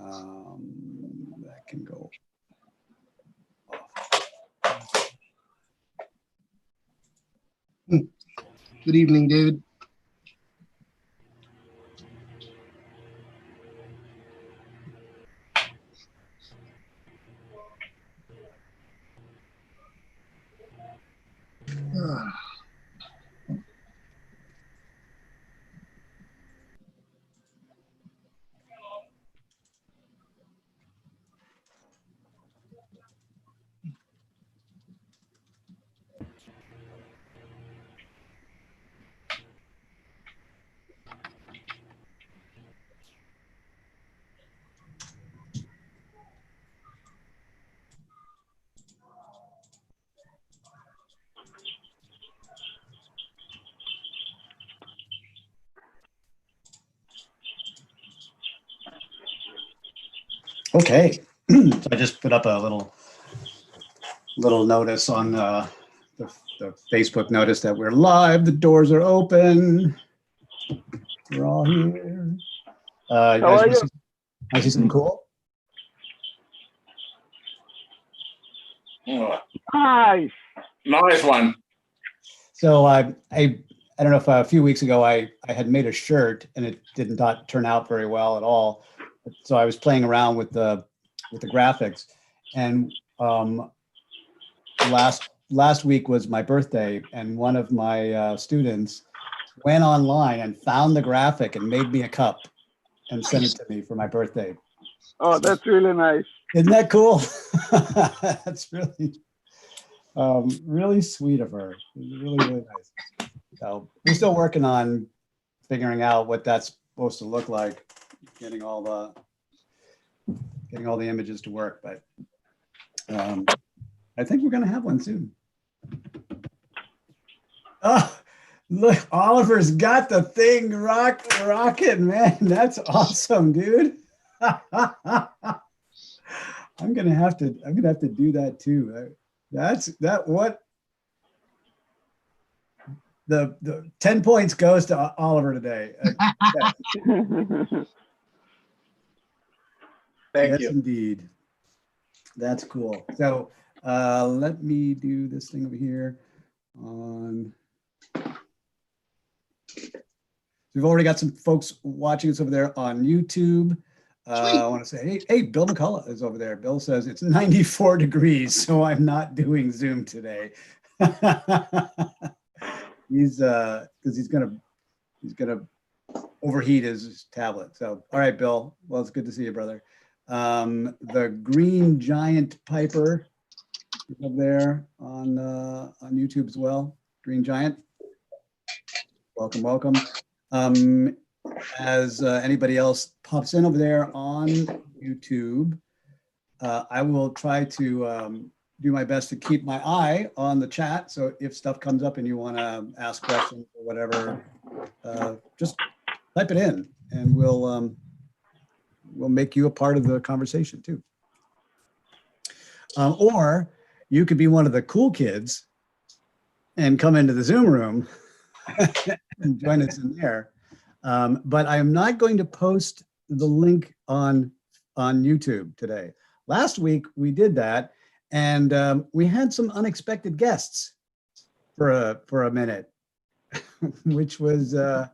That can go off. Good evening, David. Okay, so I just put up a little notice on the Facebook notice that we're live. The doors are open. We're all here. You How guys are you? I see something cool. Nice. Nice one. So I don't know if a few weeks ago I had made a shirt and it did not turn out very well at all. So I was playing around with the graphics, and last week was my birthday, and one of my students went online and found the graphic and made me a cup and sent it to me for my birthday. Oh, that's really nice. Isn't that cool? That's really sweet of her. Really nice. So we're still working on figuring out what that's supposed to look like, getting all the images to work, but I think we're gonna have one soon. Oh, look, Oliver's got the thing rocking, man. That's awesome, dude. I'm gonna have to do that too. What the 10 points goes to Oliver today. Thank you. Yes, indeed. That's cool. So let me do this thing over here on. We've already got some folks watching us over there on YouTube. I want to say, hey, Bill McCullough is over there. Bill says it's 94 degrees, so I'm not doing Zoom today. He's because he's gonna overheat his tablet. So, all right, Bill. Well, it's good to see you, brother. The Green Giant Piper is up there on YouTube as well. Green Giant. Welcome. As anybody else pops in over there on YouTube, I will try to do my best to keep my eye on the chat. So if stuff comes up and you want to ask questions or whatever, just type it in, and we'll make you a part of the conversation too. Or you could be one of the cool kids and come into the Zoom room and join us in there. But I am not going to post the link on YouTube today. Last week we did that, and we had some unexpected guests for a minute, which was the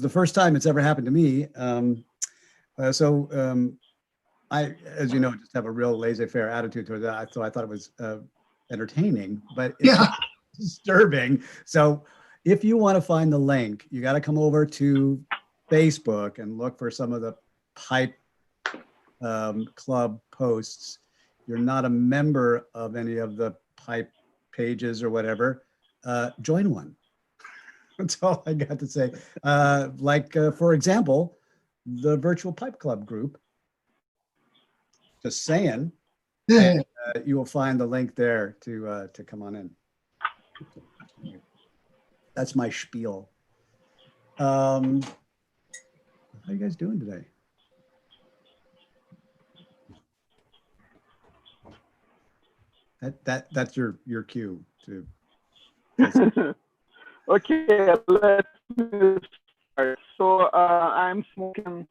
first time it's ever happened to me. I, as you know, just have a real laissez-faire attitude toward that. So I thought it was entertaining, but it's disturbing. So if you want to find the link, you got to come over to Facebook and look for some of the Pipe Club posts. You're not a member of any of the Pipe pages or whatever, join one. That's all I got to say. For example, the Virtual Pipe Club group. Just saying. And, you will find the link there to come on in. That's my spiel. How are you guys doing today? That's your cue to. Okay, let's start. So I'm smoking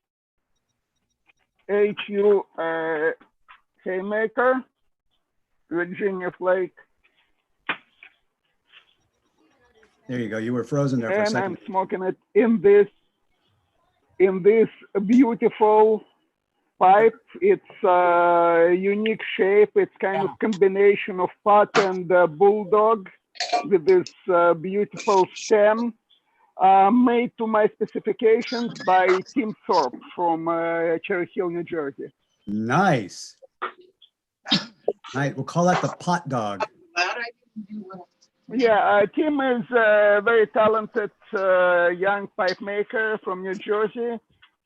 HU Haymaker, Virginia Flake, There you go. You were frozen there for a and second. I'm smoking it in this beautiful pipe. It's a unique shape. It's kind of combination of pot and bulldog with this beautiful stem. Made to my specifications by Tim Thorpe from Cherry Hill, New Jersey. Nice. Nice. We'll call that the pot dog. Yeah, Tim is a very talented young pipe maker from New Jersey.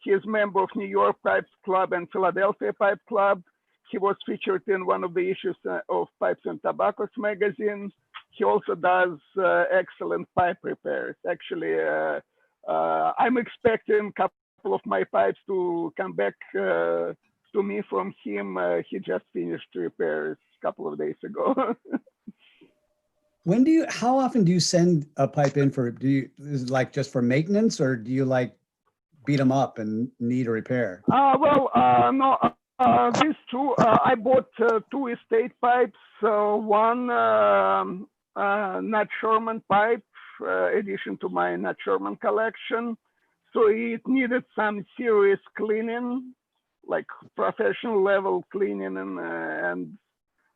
He is member of New York Pipe Club and Philadelphia Pipe Club. He was featured in one of the issues of Pipes and Tobaccos magazine. He also does excellent pipe repairs. Actually, I'm expecting a couple of my pipes to come back to me from him. He just finished repairs a couple of days ago. How often do you send a pipe in is it like just for maintenance, or do you like beat them up and need a repair? No, these two, I bought two estate pipes, one Nat Sherman pipe, addition to my Nat Sherman collection. So it needed some serious cleaning, like professional level cleaning, and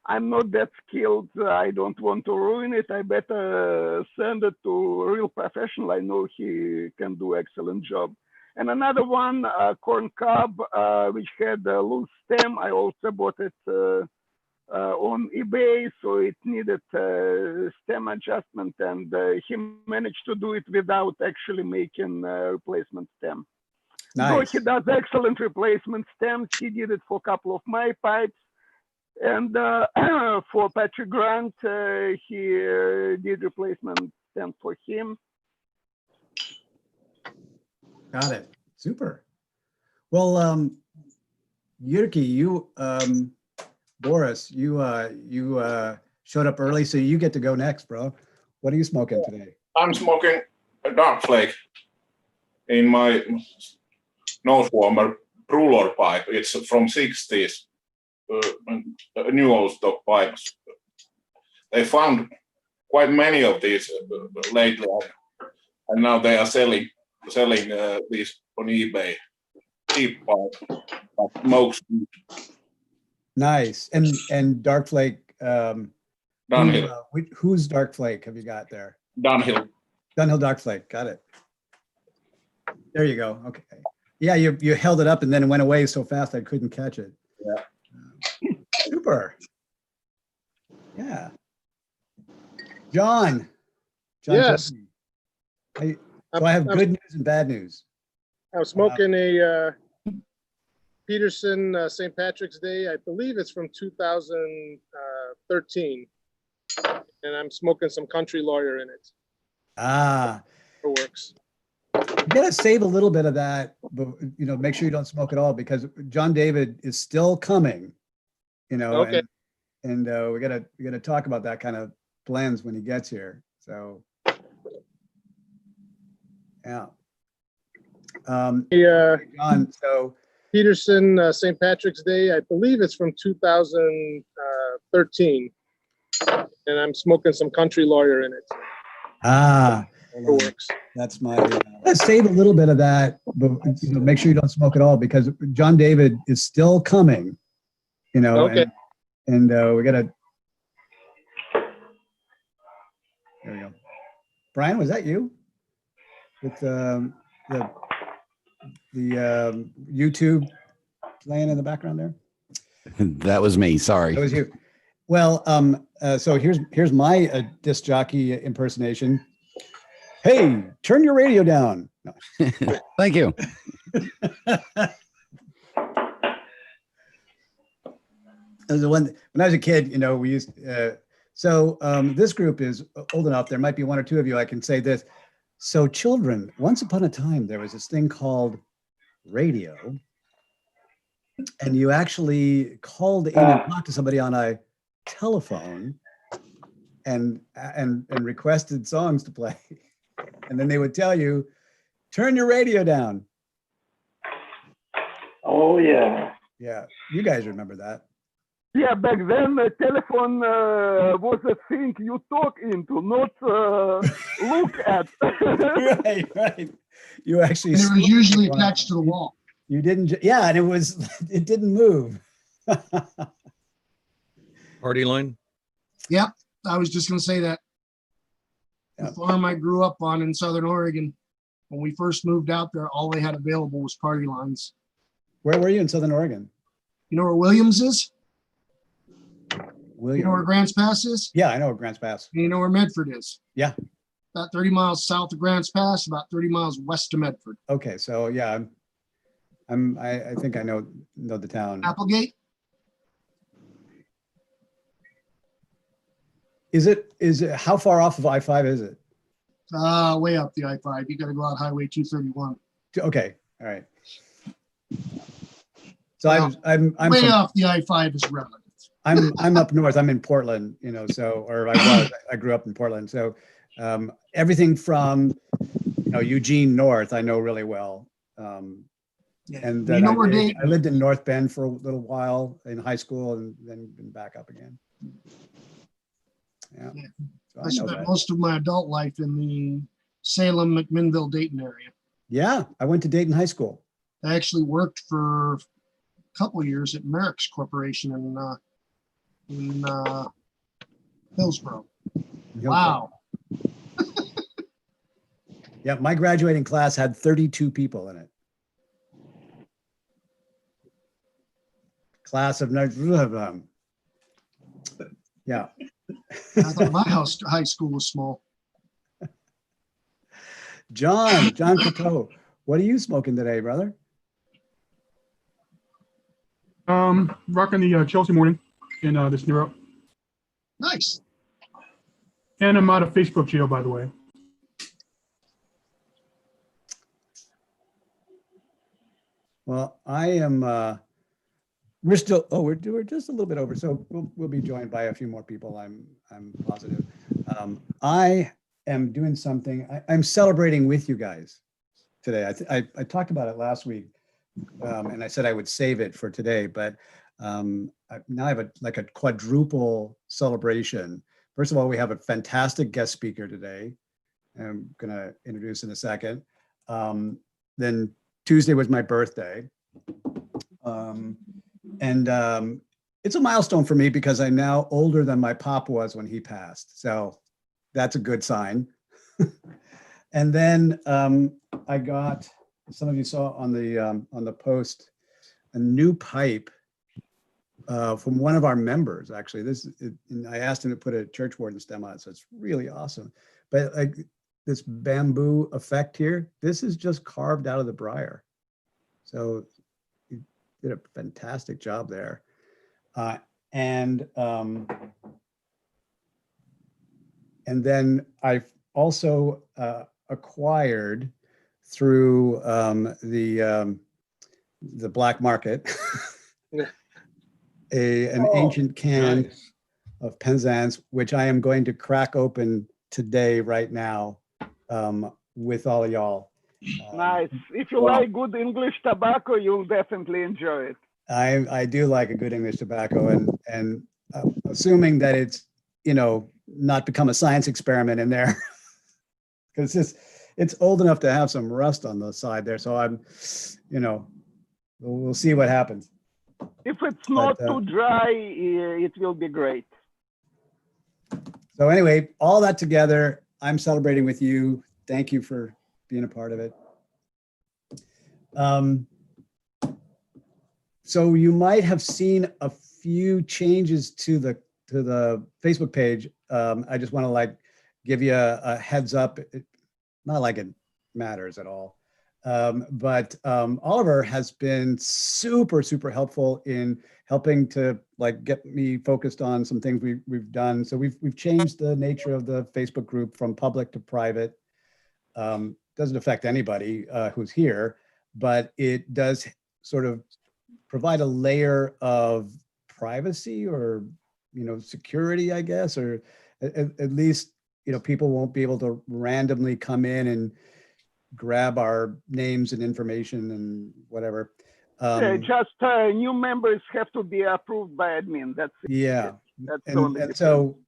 I'm not that skilled. I don't want to ruin it. I better send it to a real professional. I know he can do excellent job. And another one, corn cob, which had a loose stem. I also bought it on eBay, so it needed stem adjustment, and he managed to do it without actually making a replacement stem. Nice. So he does excellent replacement stems. He did it for a couple of my pipes. And for Patrick Grant, he did replacement stem for him. Got it. Super. Well, Yurki, Boris, you showed up early, so you get to go next, bro. What are you smoking today? I'm smoking a dark flake in my nose warmer ruler pipe. It's from 60s, a new old stock pipes. They found quite many of these lately, and now they are selling these on eBay. Cheap pipe, but most Nice. And Dark Flake. Dunhill. Whose Dark Flake have you got there? Dunhill. Dunhill Dark Flake. Got it. There you go. Okay. Yeah, you held it up and then it went away so fast I couldn't catch it. Yeah. Super. Yeah. John. Yes. Jeffrey. I have good news and bad news. I'm smoking a Peterson St. Patrick's Day. I believe it's from 2013. And I'm smoking some Country Lawyer in it. Ah. It works. You gotta save a little bit of that, but make sure you don't smoke at all, because John David is still coming, Okay. and we gotta talk about that kind of blends when he gets here. So yeah. John, so Peterson St. Patrick's Day. I believe it's from 2013. And I'm smoking some Country Lawyer in it. It works. That's my. Let's save a little bit of that, but make sure you don't smoke at all, because John David is still coming. Okay. And we gotta. There we go. Brian, was that you? With the YouTube playing in the background there? That was me. Sorry. That was you. Well, so here's my disc jockey impersonation. Hey, turn your radio down. No. Thank you. When I was a kid, we used. This group is old enough. There might be one or two of you. I can say this. So, children, once upon a time, there was this thing called radio, and you actually called in and talked to somebody on a telephone, and requested songs to play, and then they would tell you, "Turn your radio down." Oh yeah. Yeah, you guys remember that. Yeah, back then the telephone was a thing you talk into, not look at. Right, right. You actually. And it was spoke usually to one. attached to the wall. You didn't, yeah, and it didn't move. Party line? Yep, I was just gonna say that. The Yep. farm I grew up on in Southern Oregon, when we first moved out there, all they had available was party lines. Where were you in Southern Oregon? You know where Williams is? You William. know where Grants Pass is? Yeah, I know where Grants Pass. And you know where Medford is? Yeah. About 30 miles south of Grants Pass, about 30 miles west of Medford. Okay, so yeah, I think I know the town. Applegate? Is it, how far off of I-5 is it? Way up the I-5. You gotta go out Highway 231. Okay, all right. So Well, I'm Way from, off the I-5 is relevant. I'm up north. I'm in Portland, so, or I grew up in Portland. So everything from, Eugene north, I know really well. Yeah. And You then know where Dayton, I lived in North Bend for a little while in high school and then been back up again. Yeah. Yeah. So I I know spent that. most of my adult life in the Salem, McMinnville, Dayton area. Yeah, I went to Dayton High School. I actually worked for a couple of years at Merrick's Corporation in Hillsborough. Wow. Yeah, my graduating class had 32 people in it. Class of yeah. I thought my high school was small. John Coteau, what are you smoking today, brother? Rocking the Chelsea morning in this Nero. Nice. And I'm out of Facebook jail, by the way. Well, I am, we're still, we're just a little bit over. So we'll be joined by a few more people. I'm positive. I am doing something, I'm celebrating with you guys today. I talked about it last week. And I said I would save it for today, but now I have a quadruple celebration. First of all, we have a fantastic guest speaker today. I'm going to introduce in a second. Then Tuesday was my birthday. It's a milestone for me because I'm now older than my pop was when he passed. So that's a good sign. And then I got, some of you saw on the post, a new pipe from one of our members. Actually, and I asked him to put a church warden stem on it, so it's really awesome. But like this bamboo effect here, this is just carved out of the briar. So he did a fantastic job there. And then I've also acquired through the black market an ancient can Nice. of Penzance, which I am going to crack open today, right now, with all of y'all. Nice. If you like good English tobacco, you'll definitely enjoy it. I do like a good English tobacco, and assuming that it's not become a science experiment in there, because it's old enough to have some rust on the side there. So I'm, we'll see what happens. If it's not too dry, it will be great. So anyway, all that together, I'm celebrating with you. Thank you for being a part of it. So you might have seen a few changes to the Facebook page. I just want to give you a heads up. Not like it matters at all. But Oliver has been super, super helpful in helping to get me focused on some things we've done. So we've changed the nature of the Facebook group from public to private. Doesn't affect anybody who's here, but it does sort of provide a layer of privacy or security, I guess, or at least people won't be able to randomly come in and grab our names and information and whatever. Just new members have to be approved by admin. That's it. Yeah. That's the And, only and difference. so,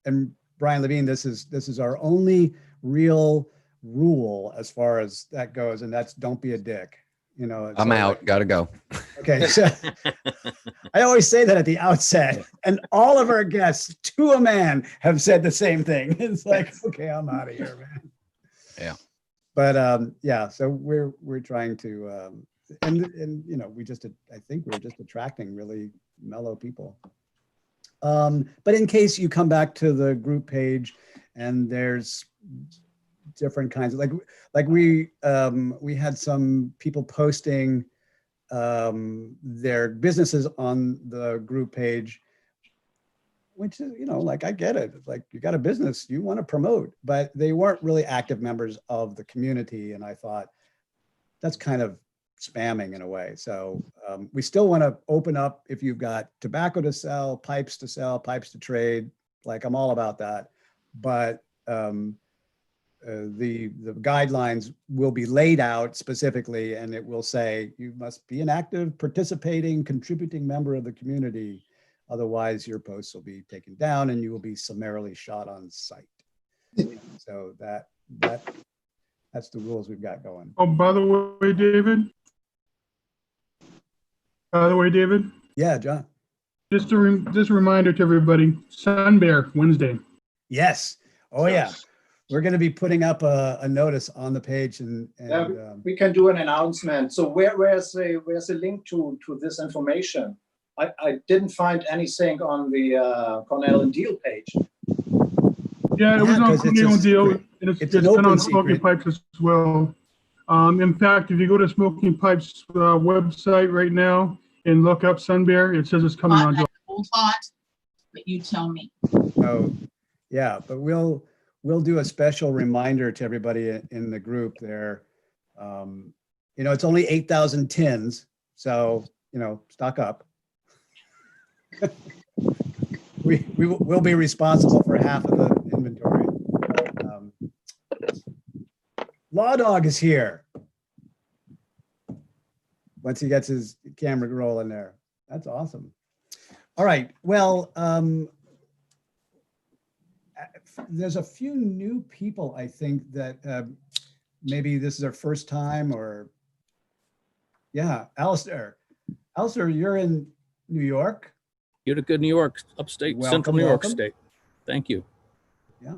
and Brian Levine, this is our only real rule as far as that goes, and that's don't be a dick. You know, I'm so, out. Gotta go. Okay, so I always say that at the outset, and all of our guests, to a man, have said the same thing. It's like, okay, I'm out of here, man. Yeah. But yeah, so we're trying to, and you know, I think we're just attracting really mellow people. But in case you come back to the group page and there's different kinds of like we had some people posting their businesses on the group page, which is, you know, like, I get it. It's like, you got a business you want to promote, but they weren't really active members of the community. And I thought that's kind of spamming in a way. So we still want to open up if you've got tobacco to sell, pipes to trade, like I'm all about that. But the guidelines will be laid out specifically, and it will say you must be an active, participating, contributing member of the community. Otherwise, your posts will be taken down and you will be summarily shot on site. So that's the rules we've got going. Oh, by the way, David. Yeah, John. Just a reminder to everybody, Sun Bear Wednesday. Yes. Oh, yeah. We're going to be putting up a notice on the page, and we can do an announcement. So where's the link to this information? I didn't find anything on the Cornell and Deal page. Yeah, it was on Cornell and Deal, and it's been on Smoking secret. Pipes as well. In fact, if you go to Smoking Pipes website right now and look up Sun Bear, it says it's coming on. Old thought, but you tell me. Oh, yeah, but we'll do a special reminder to everybody in the group there. You know, it's only 8,000 tins, so, you know, stock up. We'll be responsible for half of the inventory. Law Dog is here. Once he gets his camera rolling there. That's awesome. All right, well, there's a few new people, I think, that maybe this is their first time, or yeah, Alistair. Alistair, you're in New York. Utica, New York, upstate, Welcome, central New York welcome. state. Thank you. Yeah.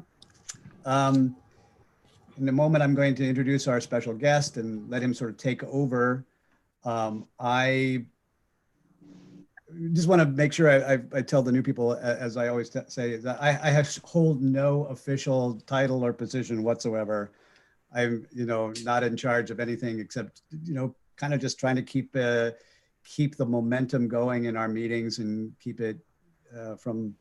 In a moment, I'm going to introduce our special guest and let him sort of take over. I just want to make sure I tell the new people, as I always say, that I hold no official title or position whatsoever. I'm, you know, not in charge of anything except, you know, kind of just trying to keep the momentum going in our meetings and keep it from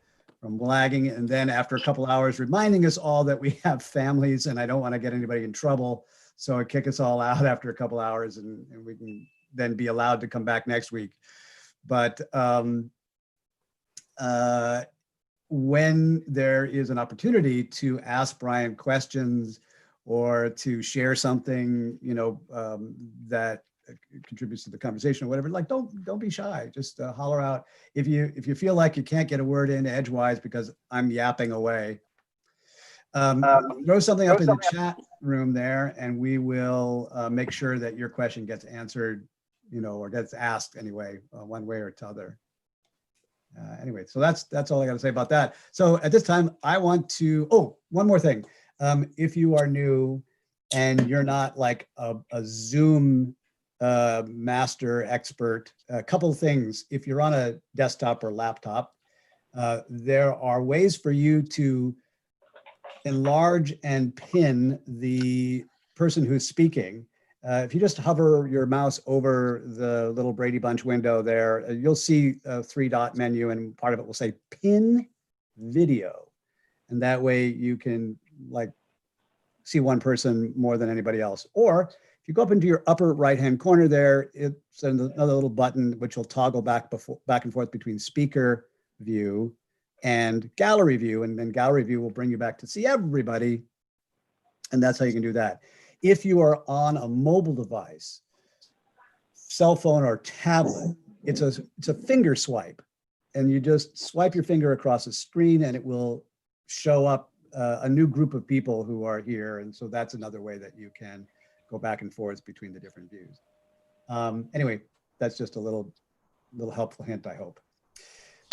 lagging. And then after a couple hours, reminding us all that we have families and I don't want to get anybody in trouble. So I kick us all out after a couple hours, and we can then be allowed to come back next week. But when there is an opportunity to ask Brian questions or to share something, you know, that contributes to the conversation or whatever, like don't be shy. Just holler out if you feel like you can't get a word in edgewise because I'm yapping away. Throw something up in the chat room there, and we will make sure that your question gets answered, you know, or gets asked anyway, one way or t'other. Anyway, so that's all I got to say about that. So at this time, I want to, one more thing. If you are new and you're not like a Zoom master expert, a couple of things. If you're on a desktop or laptop, there are ways for you to enlarge and pin the person who's speaking. If you just hover your mouse over the little Brady Bunch window there, you'll see a 3-dot menu, and part of it will say pin video. And that way you can like see one person more than anybody else. Or if you go up into your upper right-hand corner there, it's another little button which will toggle back and forth between speaker view and gallery view. And then gallery view will bring you back to see everybody. And that's how you can do that. If you are on a mobile device, cell phone or tablet, it's a finger swipe, and you just swipe your finger across a screen and it will show up a new group of people who are here. And so that's another way that you can go back and forth between the different views. Anyway, that's just a little helpful hint, I hope.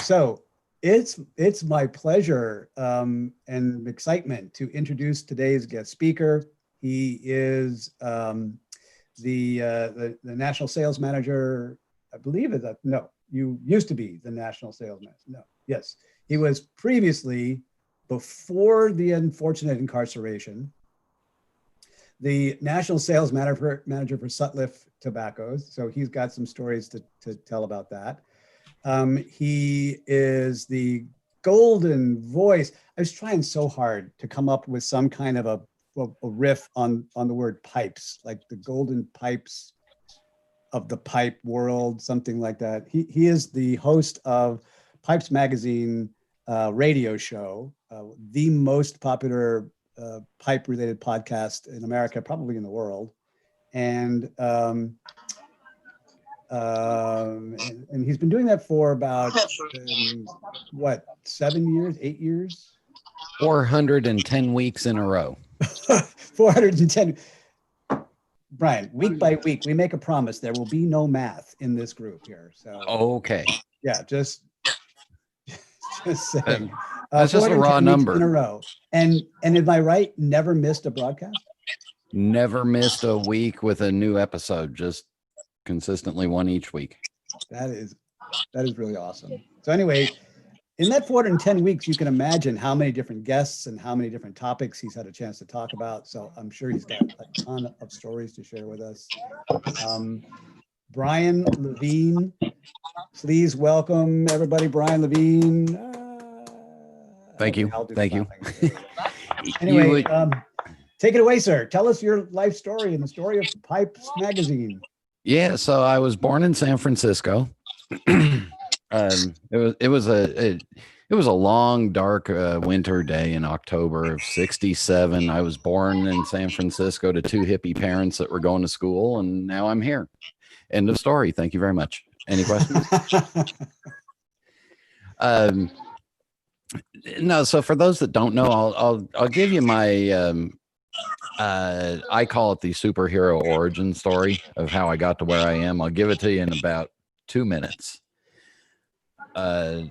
So it's my pleasure and excitement to introduce today's guest speaker. He is the national sales manager, I believe. You used to be the national sales manager. No, yes, he was previously, before the unfortunate incarceration, the national sales manager for Sutliff Tobaccos. So he's got some stories to tell about that. He is the golden voice. I was trying so hard to come up with some kind of a riff on the word pipes, like the golden pipes of the pipe world, something like that. He is the host of Pipes Magazine radio show, the most popular pipe related podcast in America, probably in the world. And he's been doing that for about, 7 years, 8 years? 410 weeks in a row. 410. Brian, week by week, we make a promise there will be no math in this group here. So Okay. yeah, just saying. That's just a 410 raw weeks number. in a row. And am I right? Never missed a broadcast? Never missed a week with a new episode, just consistently one each week. That is really awesome. So anyway, in that 410 weeks, you can imagine how many different guests and how many different topics he's had a chance to talk about. So I'm sure he's got a ton of stories to share with us. Brian Levine, please welcome everybody. Brian Levine. Thank you. Thank you. Anyway, take it away, sir. Tell us your life story and the story of Pipes Magazine. Yeah, so I was born in San Francisco. It was a long, dark winter day in October of '67. I was born in San Francisco to two hippie parents that were going to school, and now I'm here. End of story. Thank you very much. Any questions? No. So for those that don't know, I'll give you my I call it the superhero origin story of how I got to where I am. I'll give it to you in about 2 minutes. I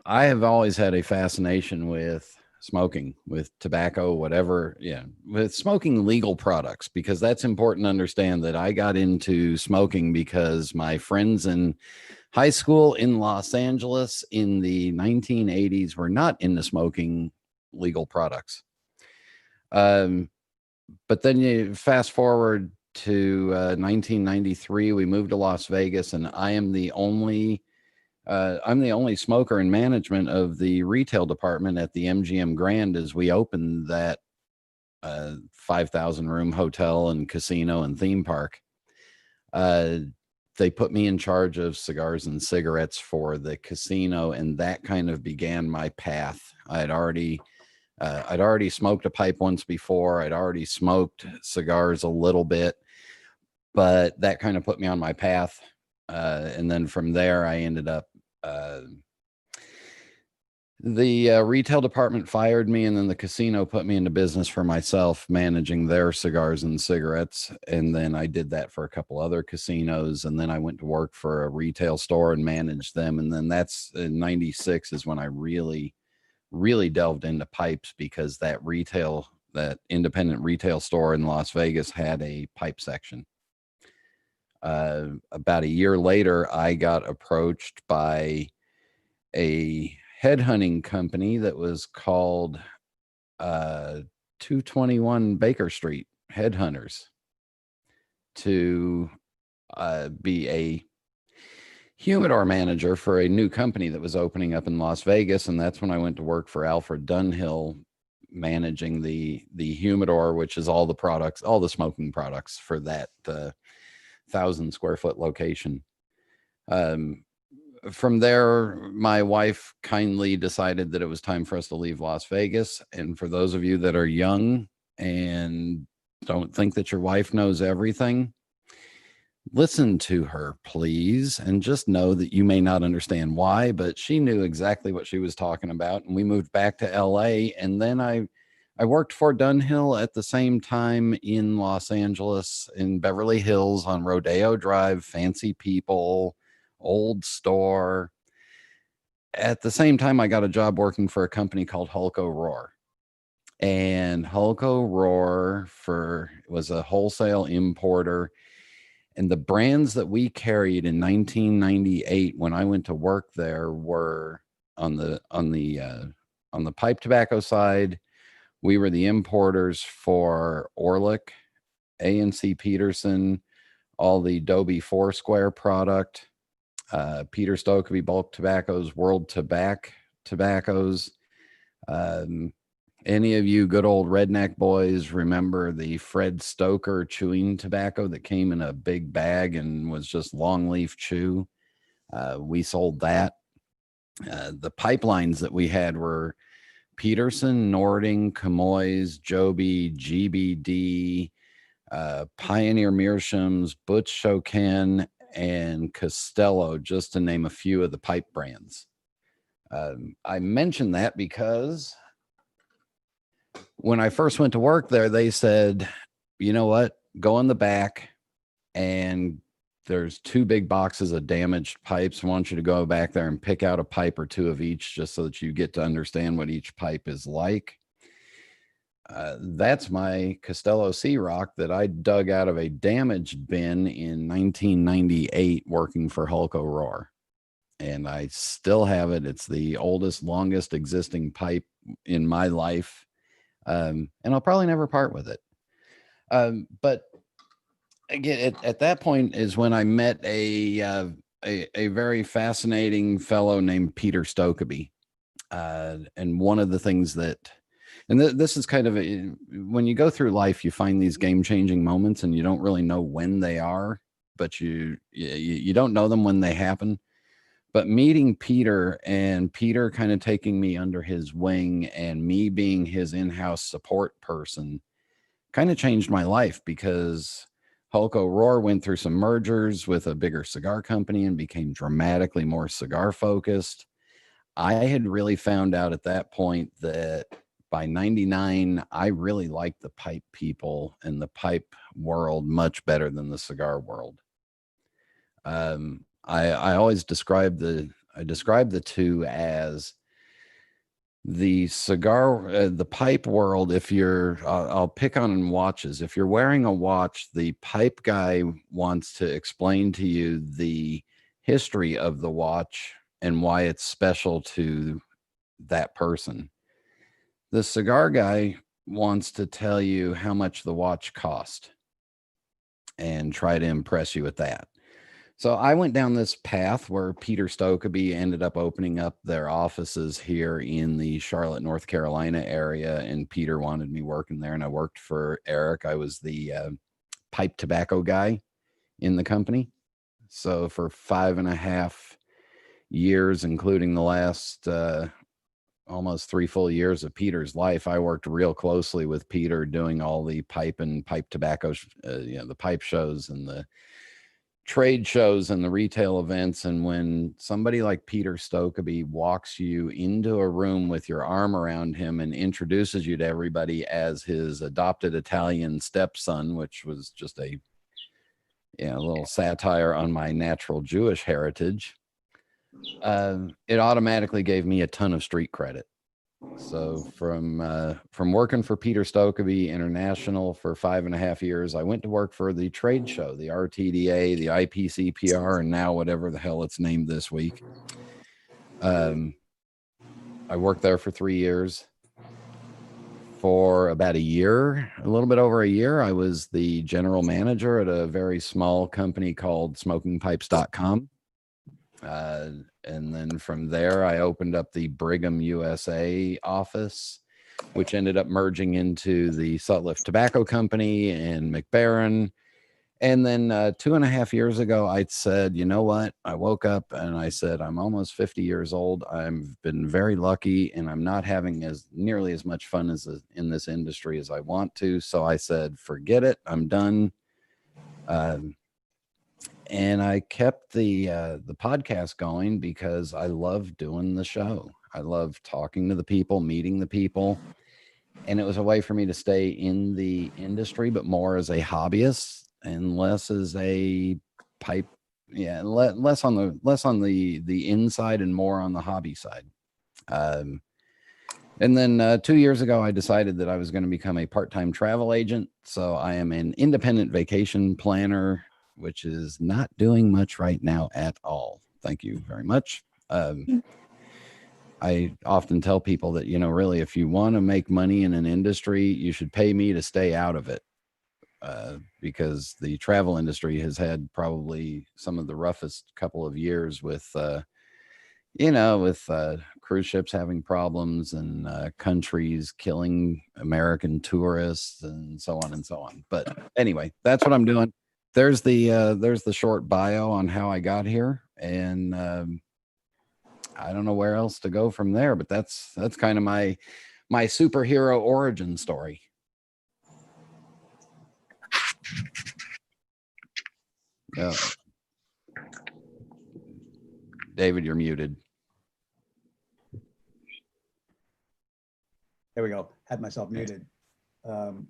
have always had a fascination with smoking, with tobacco, whatever. Yeah, with smoking legal products, because that's important to understand that I got into smoking because my friends in high school in Los Angeles in the 1980s were not into smoking legal products. But then you fast forward to 1993, we moved to Las Vegas, and I'm the only smoker in management of the retail department at the MGM Grand as we opened that 5,000 room hotel and casino and theme park. They put me in charge of cigars and cigarettes for the casino, and that kind of began my path. I'd already smoked a pipe once before. I'd already smoked cigars a little bit, but that kind of put me on my path. And then from there, I ended up, the retail department fired me, and then the casino put me into business for myself, managing their cigars and cigarettes. And then I did that for a couple other casinos. And then I went to work for a retail store and managed them. And then that's in 96 is when I really delved into pipes, because that independent retail store in Las Vegas had a pipe section. About a year later, I got approached by a headhunting company that was called 221 Baker Street Headhunters to be a humidor manager for a new company that was opening up in Las Vegas. And that's when I went to work for Alfred Dunhill, managing the humidor, which is all the products, all the smoking products for that 1,000 square foot location. From there, my wife kindly decided that it was time for us to leave Las Vegas. And for those of you that are young and don't think that your wife knows everything, listen to her, please, and just know that you may not understand why, but she knew exactly what she was talking about. And we moved back to LA. And then I worked for Dunhill at the same time in Los Angeles, in Beverly Hills on Rodeo Drive, fancy people, old store. At the same time, I got a job working for a company called Hulko Roar. And Hulko Roar was a wholesale importer. And the brands that we carried in 1998 when I went to work there were on the pipe tobacco side. We were the importers for Orlick, A&C Peterson, all the Dobie Foursquare product, Peter Stokeby bulk tobaccos, World tobaccos. Any of you good old redneck boys remember the Fred Stoker chewing tobacco that came in a big bag and was just long leaf chew? We sold that. The pipelines that we had were Peterson, Nording, Camoys, Joby, GBD, Pioneer Mearshams, Butch Shokan, and Costello, just to name a few of the pipe brands. I mentioned that because when I first went to work there, they said, you know what, go in the back and there's 2 big boxes of damaged pipes. I want you to go back there and pick out a pipe or 2 of each just so that you get to understand what each pipe is like. That's my Costello Sea Rock that I dug out of a damaged bin in 1998 working for Hulko Roar. And I still have it. It's the oldest, longest existing pipe in my life. And I'll probably never part with it. But again, at that point is when I met a very fascinating fellow named Peter Stokeby. And one of the things that, and this is kind of when you go through life, you find these game-changing moments and you don't really know when they are, but you don't know them when they happen. But meeting Peter and Peter kind of taking me under his wing and me being his in-house support person kind of changed my life, because Hulko Roar went through some mergers with a bigger cigar company and became dramatically more cigar focused. I had really found out at that point that by 99, I really liked the pipe people and the pipe world much better than the cigar world. I always describe the two as the cigar, the pipe world. If you're, I'll pick on watches. If you're wearing a watch, the pipe guy wants to explain to you the history of the watch and why it's special to that person. The cigar guy wants to tell you how much the watch cost and try to impress you with that. So I went down this path where Peter Stokeby ended up opening up their offices here in the Charlotte, North Carolina area. And Peter wanted me working there. And I worked for Eric. I was the pipe tobacco guy in the company. So for 5.5 years, including the last almost 3 full years of Peter's life, I worked real closely with Peter doing all the pipe and pipe tobacco, the pipe shows and the trade shows and the retail events. And when somebody like Peter Stokeby walks you into a room with your arm around him and introduces you to everybody as his adopted Italian stepson, which was just a little satire on my natural Jewish heritage, it automatically gave me a ton of street credit. So from working for Peter Stokeby International for 5.5 years, I went to work for the trade show, the RTDA, the IPCPR, and now whatever the hell it's named this week. I worked there for 3 years. For about a year, a little bit over a year, I was the general manager at a very small company called smokingpipes.com. And then from there, I opened up the Brigham, USA office, which ended up merging into the Sutliff Tobacco Company and McBaron. And then 2.5 years ago, I said, you know what? I woke up and I said, I'm almost 50 years old. I've been very lucky and I'm not having nearly as much fun in this industry as I want to. So I said, forget it. I'm done. And I kept the podcast going because I love doing the show. I love talking to the people, meeting the people. And it was a way for me to stay in the industry, but more as a hobbyist and less as a pipe. Yeah, less on the inside and more on the hobby side. And then 2 years ago, I decided that I was going to become a part-time travel agent. So I am an independent vacation planner, which is not doing much right now at all. Thank you very much. I often tell people that, really, if you want to make money in an industry, you should pay me to stay out of it. Because the travel industry has had probably some of the roughest couple of years with cruise ships having problems and countries killing American tourists and so on and so on. But anyway, that's what I'm doing. There's the short bio on how I got here, and I don't know where else to go from there. But that's kind of my superhero origin story. Yeah. David, you're muted. There we go. Had myself muted,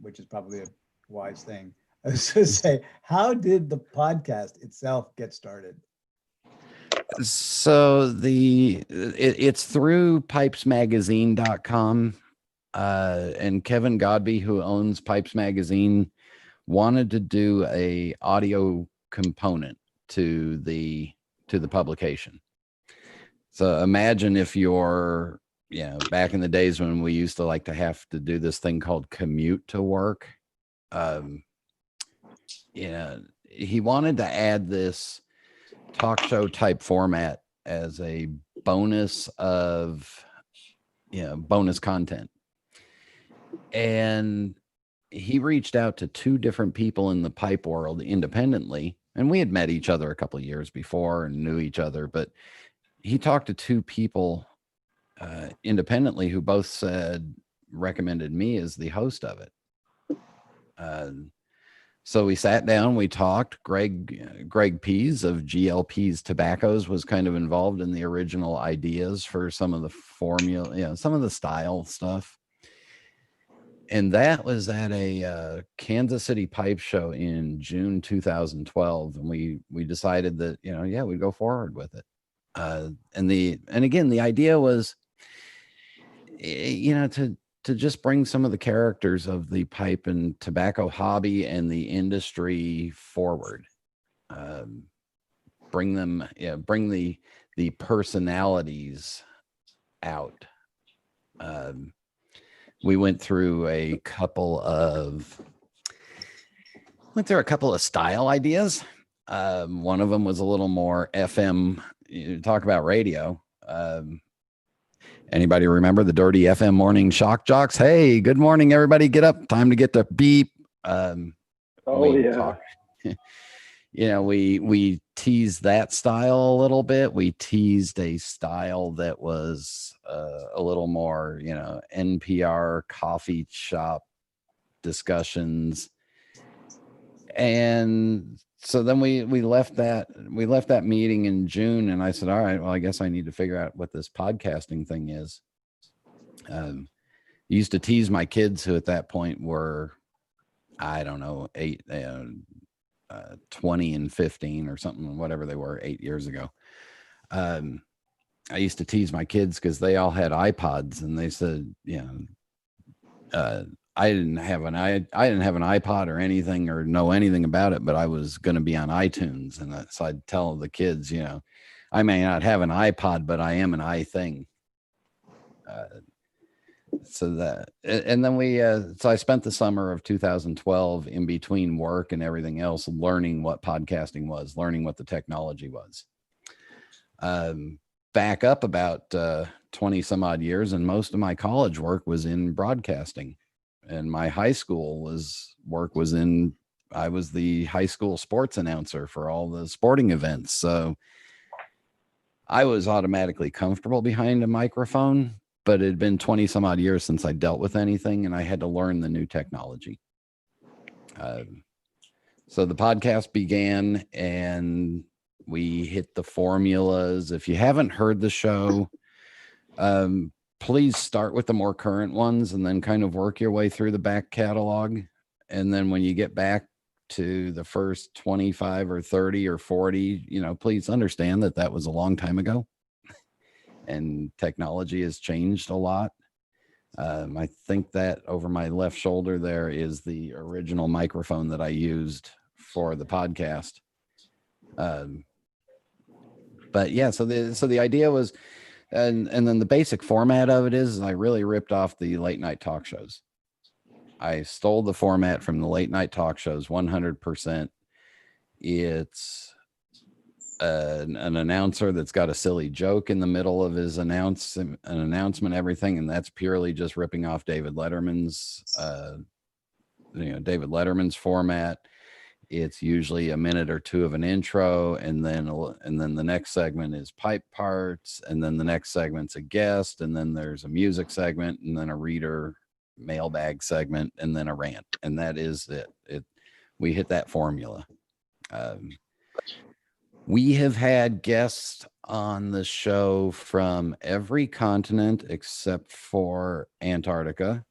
which is probably a wise thing. I was going to say, how did the podcast itself get started? So it's through pipesmagazine.com. And Kevin Godby, who owns Pipes Magazine, wanted to do a audio component to the publication. So imagine if you're, back in the days when we used to like to have to do this thing called commute to work. He wanted to add this talk show type format as a bonus of, bonus content. And he reached out to two different people in the pipe world independently. And we had met each other a couple of years before and knew each other, but he talked to two people independently who both recommended me as the host of it. So we sat down, we talked. Greg Pease of GLP's Tobaccos was kind of involved in the original ideas for some of the formula, some of the style stuff. And that was at a Kansas City pipe show in June 2012. And we decided that, we'd go forward with it. And again, the idea was, to just bring some of the characters of the pipe and tobacco hobby and the industry forward. Bring the personalities out. We went through a couple of style ideas. One of them was a little more FM, talk about radio. Anybody remember the dirty FM morning shock jocks? Hey, good morning, everybody. Get up. Time to get the beep. We teased that style a little bit. We teased a style that was a little more, NPR coffee shop discussions. And so then we left that meeting in June, and I said, all right, well, I guess I need to figure out what this podcasting thing is. Used to tease my kids, who at that point were, I don't know, 20 and 15 or something, whatever they were 8 years ago. I used to tease my kids because they all had iPods, and they said, I didn't have an iPod or anything or know anything about it, but I was going to be on iTunes. And so I'd tell the kids, I may not have an iPod, but I am an iThing. So I spent the summer of 2012 in between work and everything else, learning what podcasting was, learning what the technology was. Back up about 20 some odd years, and most of my college work was in broadcasting. And my high school I was the high school sports announcer for all the sporting events. So I was automatically comfortable behind a microphone, but it had been 20 some odd years since I dealt with anything, and I had to learn the new technology. So the podcast began and we hit the formulas. If you haven't heard the show, please start with the more current ones and then kind of work your way through the back catalog. And then when you get back to the first 25 or 30 or 40, please understand that that was a long time ago and technology has changed a lot. I think that over my left shoulder there is the original microphone that I used for the podcast. But yeah, so the idea was, and then the basic format of it is I really ripped off the late night talk shows. I stole the format from the late night talk shows 100%. It's an announcer that's got a silly joke in the middle of his announcement, everything, and that's purely just ripping off David Letterman's format. It's usually a minute or two of an intro, and then the next segment is pipe parts, and then the next segment's a guest, and then there's a music segment, and then a reader mailbag segment, and then a rant, and that is it. We hit that formula. We have had guests on the show from every continent except for Antarctica.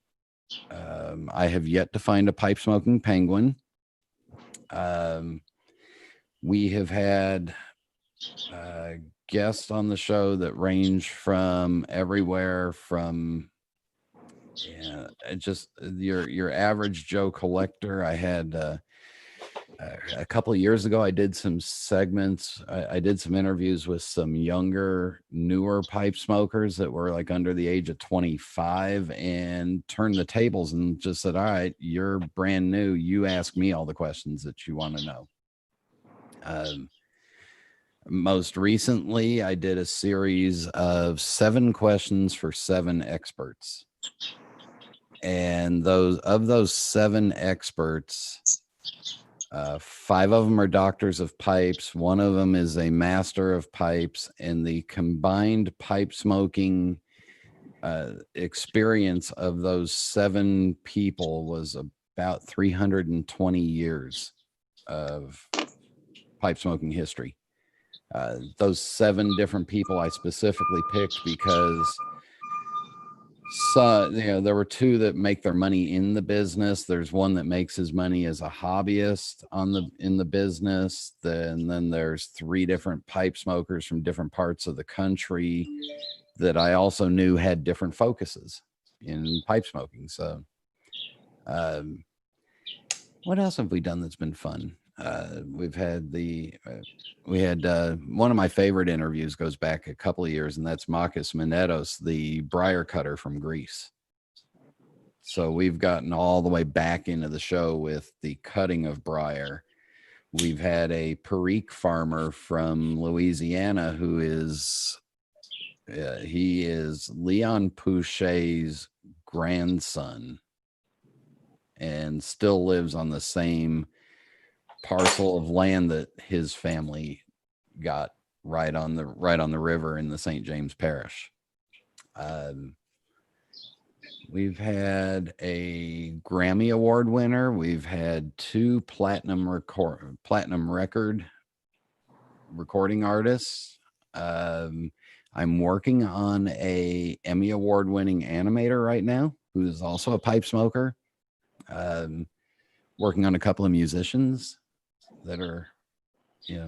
I have yet to find a pipe smoking penguin. We have had guests on the show that range from everywhere from just your average Joe collector. I had a couple of years ago, I did some segments. I did some interviews with some younger, newer pipe smokers that were like under the age of 25 and turned the tables and just said, all right, you're brand new. You ask me all the questions that you want to know. Most recently, I did a series of 7 questions for 7 experts. And those 7 experts, 5 of them are doctors of pipes. 1 of them is a master of pipes, and the combined pipe smoking experience of those 7 people was about 320 years of pipe smoking history. Those 7 different people I specifically picked because there were 2 that make their money in the business. There's one that makes his money as a hobbyist in the business. Then there's 3 different pipe smokers from different parts of the country that I also knew had different focuses in pipe smoking. So, what else have we done that's been fun? We've had one of my favorite interviews goes back a couple of years, and that's Makis Minetos, the briar cutter from Greece. So we've gotten all the way back into the show with the cutting of briar. We've had a perique farmer from Louisiana who is Leon Pouchet's grandson and still lives on the same parcel of land that his family got right on the river in the St. James Parish. We've had a Grammy Award winner. We've had 2 platinum record recording artists. I'm working on a Emmy Award winning animator right now who is also a pipe smoker. Working on a couple of musicians that are,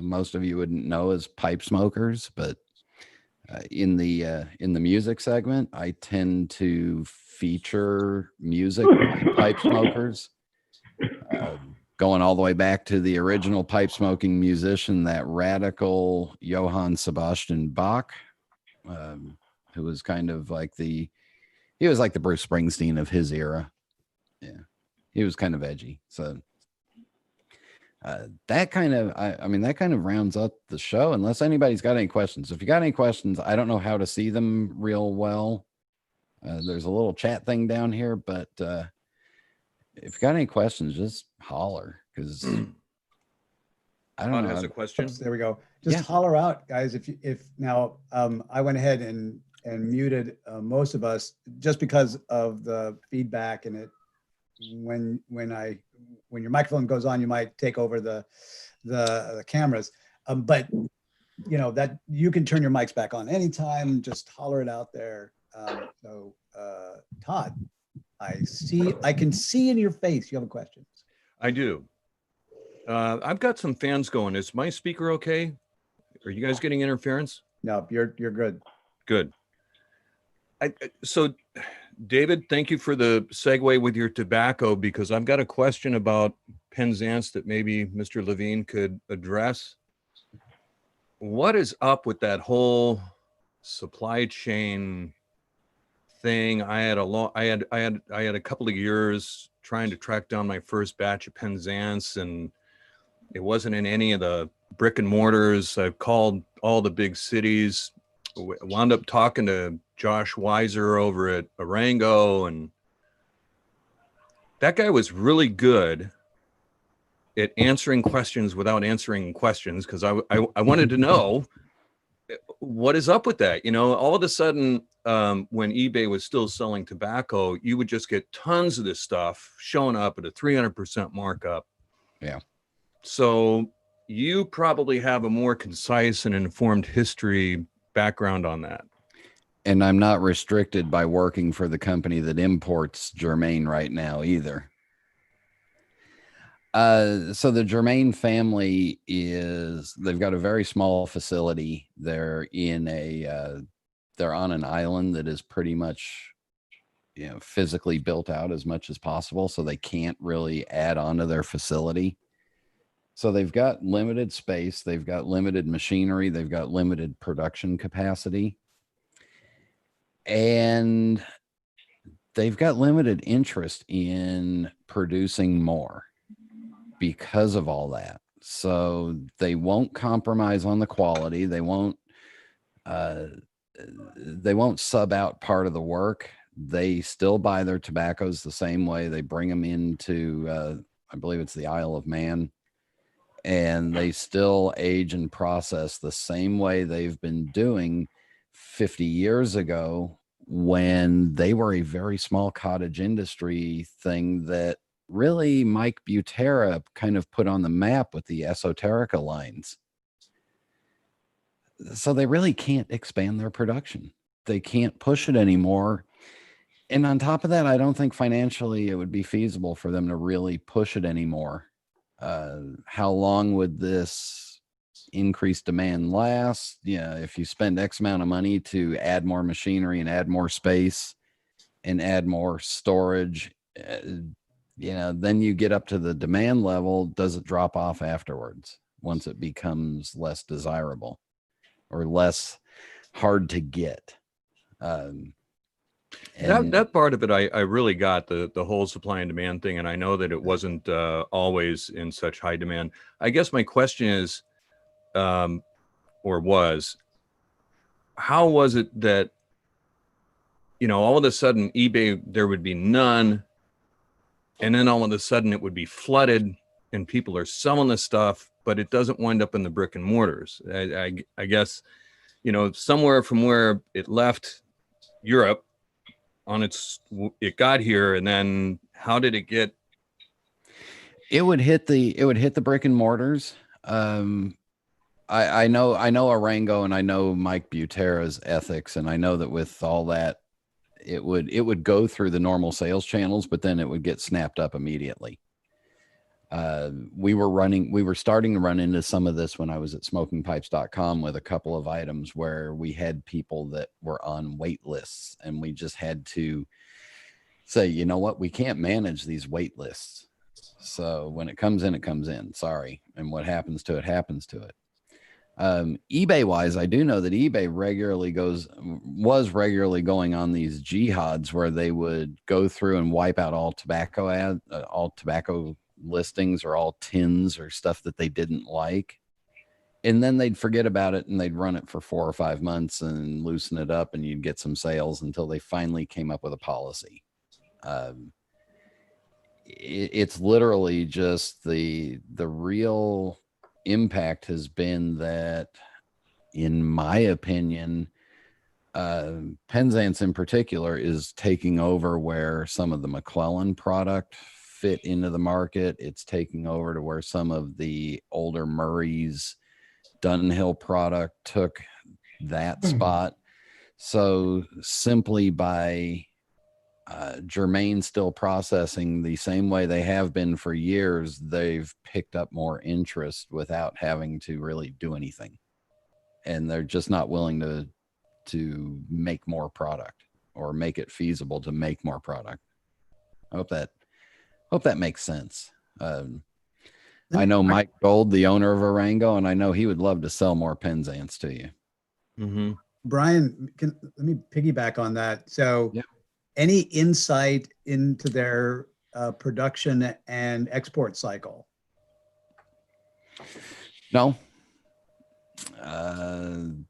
most of you wouldn't know as pipe smokers, but in the music segment, I tend to feature music by pipe smokers, going all the way back to the original pipe smoking musician, that radical Johann Sebastian Bach, who was kind of like he was like the Bruce Springsteen of his era. Yeah, he was kind of edgy. So that kind of rounds up the show, unless anybody's got any questions. If you got any questions, I don't know how to see them real well. There's a little chat thing down here, but if you got any questions, just holler, because I don't know. Has a question. There we go. Just holler out, guys. If now I went ahead and muted most of us just because of the feedback, and it when when your microphone goes on, you might take over the cameras. But you know that you can turn your mics back on anytime. Just holler it out there. Todd, I can see in your face you have a question. I do. I've got some fans going. Is my speaker okay? Are you guys getting interference? No, you're good. Good. So, David, thank you for the segue with your tobacco, because I've got a question about Penzance that maybe Mr. Levine could address. What is up with that whole supply chain thing? I had a couple of years trying to track down my first batch of Penzance, and it wasn't in any of the brick and mortars. I've called all the big cities, wound up talking to Josh Weiser over at Arango, and that guy was really good at answering questions without answering questions, because I wanted to know what is up with that. You know, all of a sudden, when eBay was still selling tobacco, you would just get tons of this stuff showing up at a 300% markup. Yeah. So you probably have a more concise and informed history background on that. And I'm not restricted by working for the company that imports Germain right now either. So the Germain family they've got a very small facility. They're they're on an island that is pretty much, you know, physically built out as much as possible. So they can't really add on to their facility. So they've got limited space. They've got limited machinery. They've got limited production capacity. And they've got limited interest in producing more because of all that. So they won't compromise on the quality. They won't sub out part of the work. They still buy their tobaccos the same way. They bring them into, I believe it's the Isle of Man, and they still age and process the same way they've been doing 50 years ago, when they were a very small cottage industry thing that really Mike Butera kind of put on the map with the Esoterica lines. So they really can't expand their production. They can't push it anymore. And on top of that, I don't think financially it would be feasible for them to really push it anymore. How long would this increased demand last? Yeah, if you spend X amount of money to add more machinery and add more space and add more storage, you know, then you get up to the demand level. Does it drop off afterwards once it becomes less desirable or less hard to get? That part of it, I really got the whole supply and demand thing. And I know that it wasn't always in such high demand. I guess my question is, or was, how was it that, you know, all of a sudden eBay, there would be none, and then all of a sudden it would be flooded and people are selling the stuff, but it doesn't wind up in the brick and mortars. I guess, you know, somewhere from where it left Europe it got here, and then how did it get? It would hit the brick and mortars. I know Arango, and I know Mike Butera's ethics, and I know that with all that, it would go through the normal sales channels, but then it would get snapped up immediately. We were starting to run into some of this when I was at smokingpipes.com with a couple of items where we had people that were on wait lists, and we just had to say, you know what, we can't manage these wait lists. So when it comes in, sorry. And what happens to it, happens to it. eBay wise, I do know that eBay was regularly going on these jihads where they would go through and wipe out all tobacco listings or all tins or stuff that they didn't like. And then they'd forget about it and they'd run it for 4 or 5 months and loosen it up, and you'd get some sales until they finally came up with a policy. It's literally just the real impact has been that, in my opinion, Penzance in particular is taking over where some of the McClellan product fit into the market. It's taking over to where some of the older Murray's Dunhill product took that spot. So simply by Germain still processing the same way they have been for years, they've picked up more interest without having to really do anything. And they're just not willing to make more product or make it feasible to make more product. I hope that makes sense. I know Mike Gold, the owner of Arango, and I know he would love to sell more Penzance to you. Mm-hmm. Brian, let me piggyback on that. So any insight into their production and export cycle? No.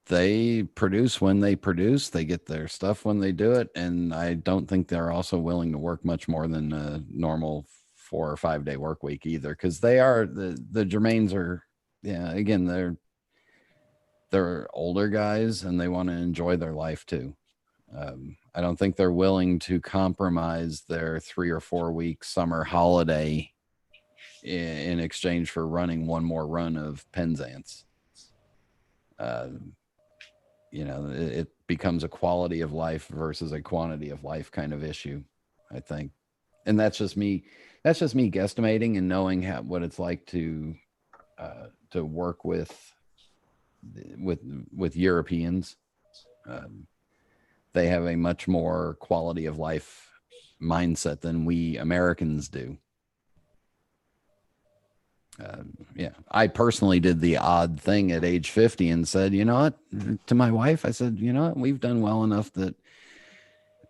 They produce when they produce. They get their stuff when they do it. And I don't think they're also willing to work much more than a normal 4 or 5 day work week either. Because they are, the Germains are, again, they're older guys and they want to enjoy their life too. I don't think they're willing to compromise their 3 or 4 week summer holiday in exchange for running one more run of Penzance. It becomes a quality of life versus a quantity of life kind of issue, I think. And that's just me guesstimating and knowing what it's like to work with Europeans. They have a much more quality of life mindset than we Americans do. I personally did the odd thing at age 50 and said, you know what, to my wife, I said, you know what, we've done well enough that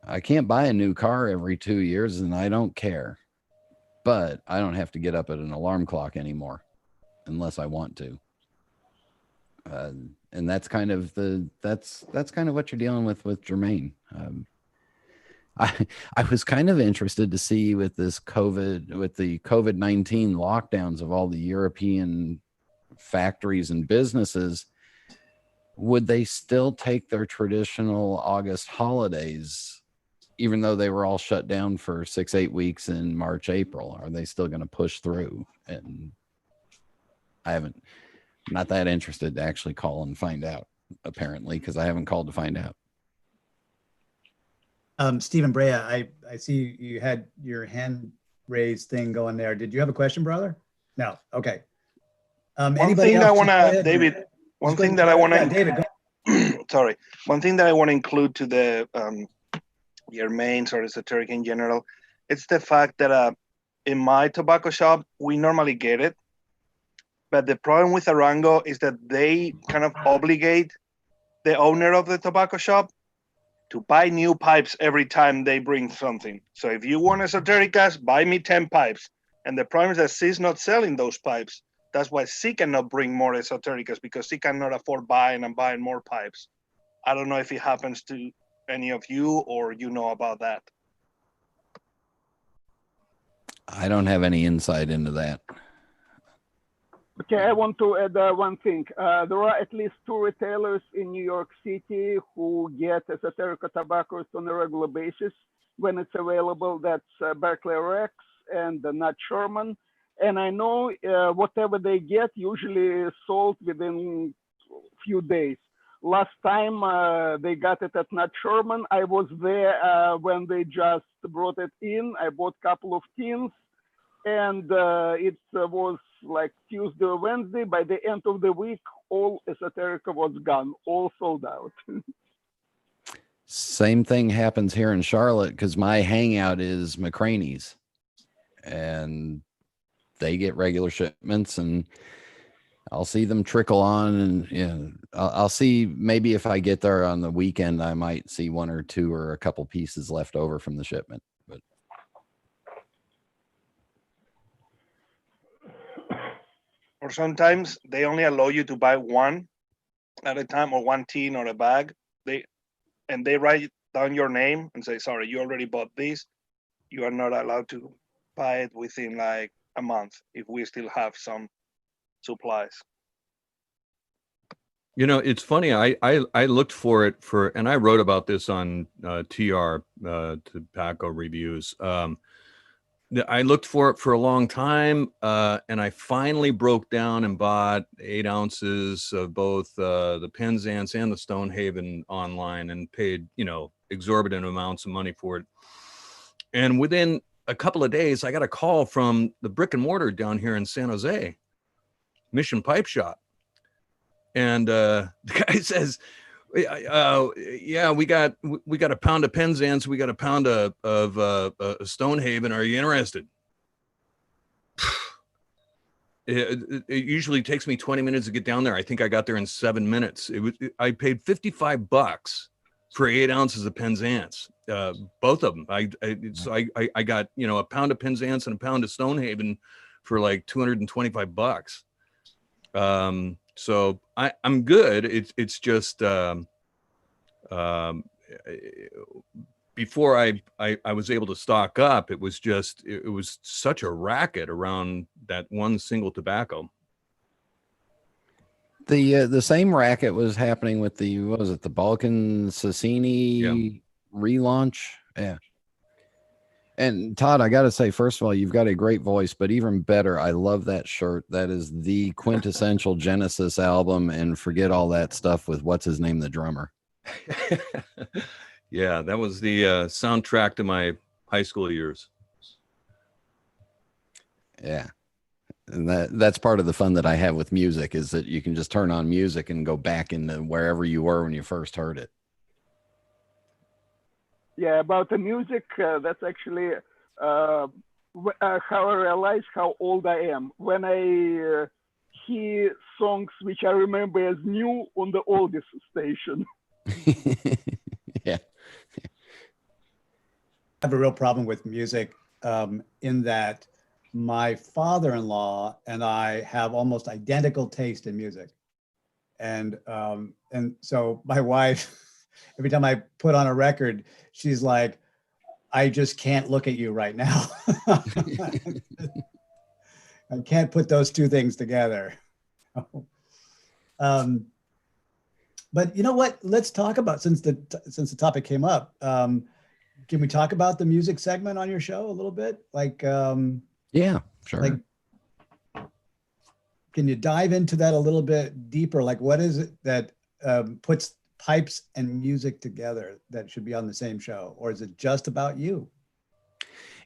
I can't buy a new car every 2 years and I don't care, but I don't have to get up at an alarm clock anymore unless I want to. And that's kind of that's kind of what you're dealing with Germain. I was kind of interested to see with the COVID-19 lockdowns of all the European factories and businesses, would they still take their traditional August holidays, even though they were all shut down for 6-8 weeks in March, April? Are they still going to push through? And I'm not that interested to actually call and find out, apparently, because I haven't called to find out. Stephen Brea, I see you had your hand raised thing going there. Did you have a question, brother? No. Okay. One thing I want to, David, one thing that I want to, David, sorry, one thing that I want to include to the Germains or esoteric in general, it's the fact that in my tobacco shop, we normally get it. But the problem with Arango is that they kind of obligate the owner of the tobacco shop to buy new pipes every time they bring something. So if you want esotericas, buy me 10 pipes. And the problem is that C's not selling those pipes. That's why C cannot bring more esotericas, because C cannot afford buying more pipes. I don't know if it happens to any of you or you know about that. I don't have any insight into that. Okay, I want to add one thing. There are at least 2 retailers in New York City who get esoterica tobaccos on a regular basis when it's available. That's Berkeley Rex and Nat Sherman. And I know whatever they get usually is sold within a few days. Last time they got it at Nat Sherman, I was there when they just brought it in. I bought a couple of tins, and it was like Tuesday or Wednesday. By the end of the week, all esoterica was gone, all sold out. Same thing happens here in Charlotte, because my hangout is McCraney's, and they get regular shipments, and I'll see them trickle on, and I'll see, maybe if I get there on the weekend, I might see 1 or 2 or a couple pieces left over from the shipment. But Or sometimes they only allow you to buy 1 at a time, or 1 tin or a bag. They write down your name and say, sorry, you already bought this. You are not allowed to buy it within like a month if we still have some supplies. You know, it's funny. I looked for it and I wrote about this on TR Tobacco Reviews. I looked for it for a long time, and I finally broke down and bought 8 ounces of both the Penzance and the Stonehaven online, and paid, exorbitant amounts of money for it. And within a couple of days, I got a call from the brick and mortar down here in San Jose, Mission Pipe Shop, and the guy says, yeah, we got a pound of Penzance, we got a pound of Stonehaven. Are you interested? It usually takes me 20 minutes to get down there. I think I got there in 7 minutes. I paid $55 for 8 ounces of Penzance, both of them. I got, a pound of Penzance and a pound of Stonehaven for like $225. So I'm good. It's just before I was able to stock up, it was such a racket around that one single tobacco. The same racket was happening with the, what was it, the Balkan Sassini relaunch? Yeah. And Todd, I got to say, first of all, you've got a great voice, but even better, I love that shirt. That is the quintessential Genesis album, and forget all that stuff with what's his name, the drummer. Yeah, that was the soundtrack to my high school years. Yeah. And that's part of the fun that I have with music, is that you can just turn on music and go back into wherever you were when you first heard it. Yeah, about the music, that's actually how I realize how old I am. When I hear songs which I remember as new on the oldest station. Yeah. I have a real problem with music in that my father-in-law and I have almost identical taste in music. And so my wife, every time I put on a record, she's like, I just can't look at you right now. I can't put those two things together. But you know what? Let's talk about, since the topic came up, can we talk about the music segment on your show a little bit? Like, yeah, sure. Like, can you dive into that a little bit deeper? Like, what is it that puts pipes and music together that should be on the same show? Or is it just about you?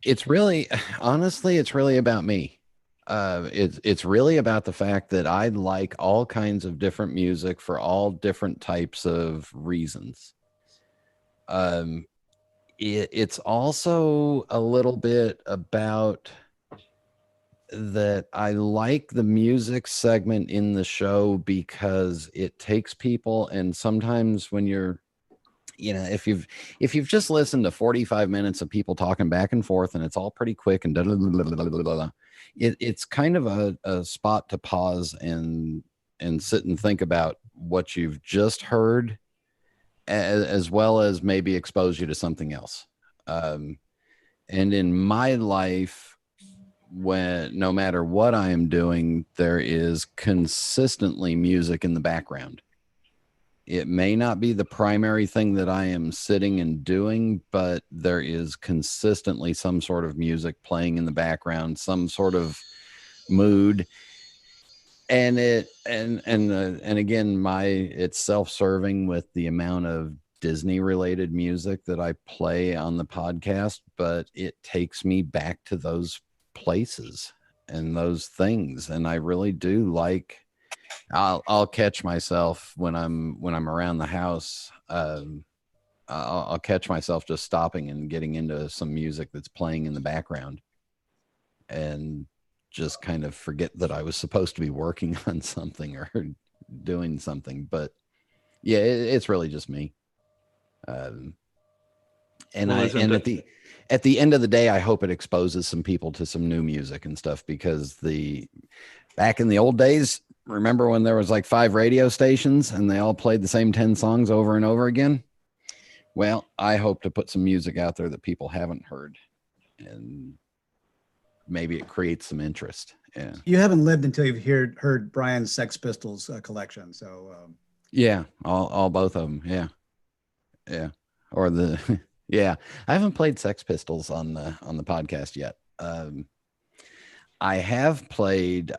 It's really, honestly, it's really about me. It's really about the fact that I like all kinds of different music for all different types of reasons. It's also a little bit about that I like the music segment in the show because it takes people, and sometimes when you're, if you've just listened to 45 minutes of people talking back and forth and it's all pretty quick and it's kind of a spot to pause and sit and think about what you've just heard, as well as maybe expose you to something else. And in my life, when no matter what I am doing, there is consistently music in the background. It may not be the primary thing that I am sitting and doing, but there is consistently some sort of music playing in the background, some sort of mood. And again, it's self-serving with the amount of Disney related music that I play on the podcast, but it takes me back to those places and those things. And I really do like, I'll catch myself when I'm around the house. I'll catch myself just stopping and getting into some music that's playing in the background and just kind of forget that I was supposed to be working on something or doing something. But yeah, it's really just me. And at the end of the day, I hope it exposes some people to some new music and stuff, because back in the old days, remember when there was like 5 radio stations and they all played the same 10 songs over and over again? Well, I hope to put some music out there that people haven't heard, and maybe it creates some interest. Yeah. You haven't lived until you've heard Brian's Sex Pistols collection. So yeah, all both of them. Yeah. Yeah. Or yeah, I haven't played Sex Pistols on the podcast yet. I have played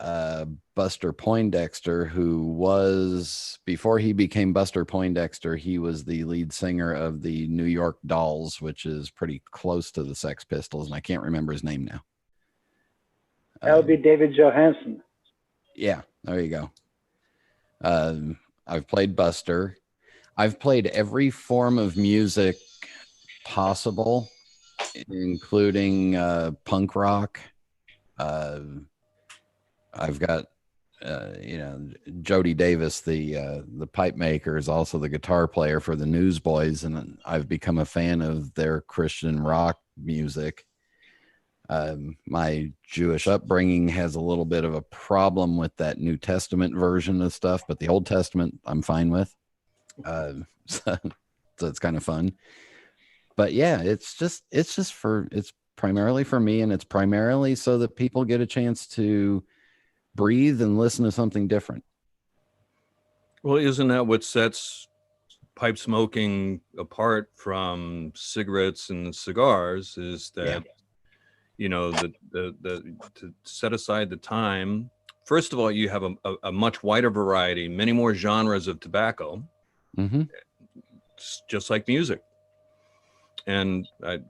Buster Poindexter, who was, before he became Buster Poindexter, he was the lead singer of the New York Dolls, which is pretty close to the Sex Pistols, and I can't remember his name now. That would be David Johansen. Yeah, there you go. I've played Buster. I've played every form of music possible, including punk rock. I've got, Jody Davis, the pipe maker, is also the guitar player for the Newsboys, and I've become a fan of their Christian rock music. My Jewish upbringing has a little bit of a problem with that New Testament version of stuff, but the Old Testament I'm fine with. So it's kind of fun. But yeah, it's primarily for me, and it's primarily so that people get a chance to breathe and listen to something different. Well, isn't that what sets pipe smoking apart from cigarettes and cigars, is that, to set aside the time. First of all, you have a much wider variety, many more genres of tobacco, just like music. And I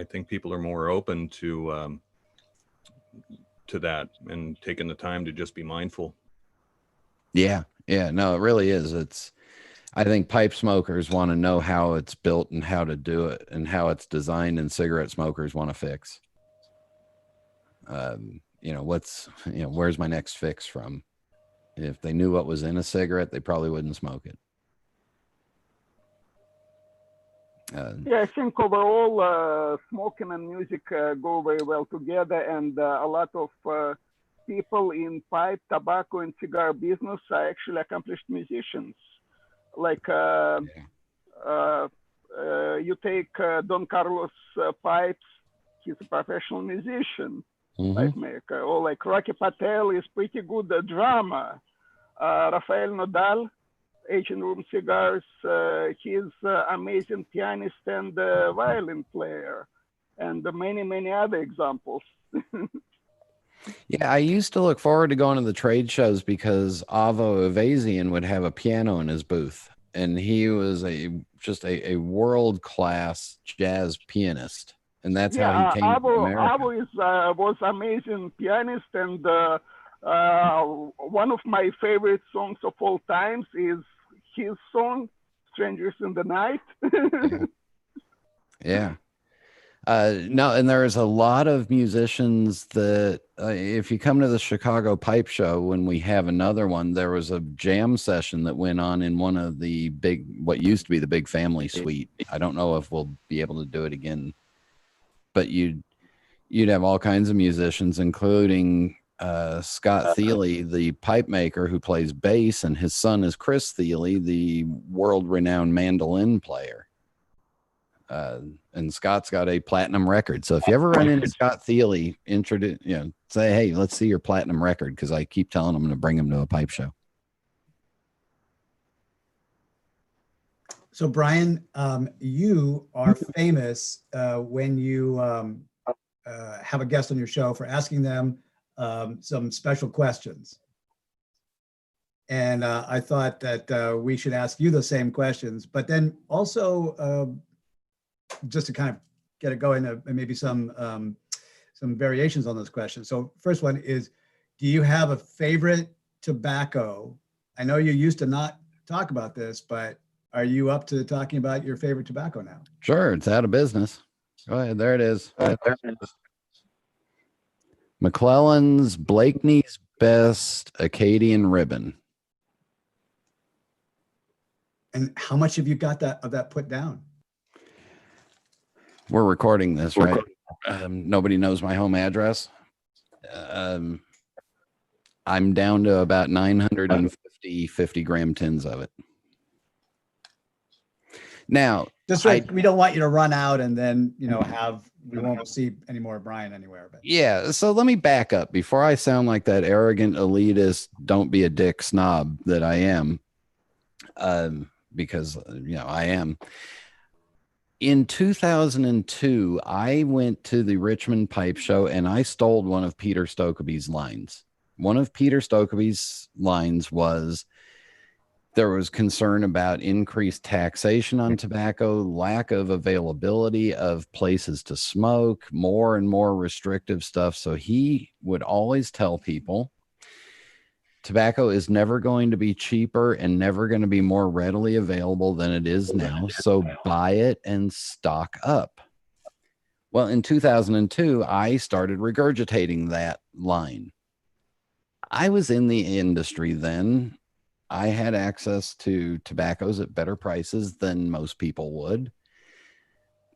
think people are more open to that and taking the time to just be mindful. Yeah, no, it really is. I think pipe smokers want to know how it's built and how to do it and how it's designed, and cigarette smokers want to fix. Where's my next fix from? If they knew what was in a cigarette, they probably wouldn't smoke it. I think overall, smoking and music go very well together, and a lot of people in pipe, tobacco, and cigar business are actually accomplished musicians. Like you take Don Carlos Pipes, he's a professional musician, pipe maker. Or like Rocky Patel is pretty good drummer. Rafael Nodal, Agent Room Cigars, he's amazing pianist and violin player, and many, many other examples. Yeah, I used to look forward to going to the trade shows because Avo Avazian would have a piano in his booth, and he was just a world-class jazz pianist, and that's how he came to America. Avo was amazing pianist, and one of my favorite songs of all times is his song, Strangers in the Night. Yeah. No, and there's a lot of musicians that if you come to the Chicago Pipe Show, when we have another one, there was a jam session that went on in one of the what used to be the big family suite. I don't know if we'll be able to do it again, but you'd have all kinds of musicians, including Scott Thiele, the pipe maker who plays bass, and his son is Chris Thiele, the world-renowned mandolin player. And Scott's got a platinum record. So if you ever run into Scott Thiele, say, hey, let's see your platinum record, because I keep telling him I'm going to bring him to a pipe show. So Brian, you are famous when you have a guest on your show for asking them some special questions. And I thought that we should ask you the same questions, but then also just to kind of get it going, maybe some variations on those questions. So first one is, do you have a favorite tobacco? I know you used to not talk about this, but are you up to talking about your favorite tobacco now? Sure, it's out of business. Go ahead, there it is. McClellan's Blakeney's Best Acadian Ribbon. And how much have you got of that put down? We're recording this, right? Nobody knows my home address. I'm down to about 950 50-gram tins of it. Now, just right, we don't want you to run out and then, we won't see any more of Brian anywhere. But yeah, so let me back up before I sound like that arrogant elitist, don't be a dick snob that I am, because, I am. In 2002, I went to the Richmond Pipe Show and I stole one of Peter Stokeby's lines. One of Peter Stokeby's lines was there was concern about increased taxation on tobacco, lack of availability of places to smoke, more and more restrictive stuff. So he would always tell people tobacco is never going to be cheaper and never going to be more readily available than it is now. So buy it and stock up. Well, in 2002, I started regurgitating that line. I was in the industry then. I had access to tobaccos at better prices than most people would.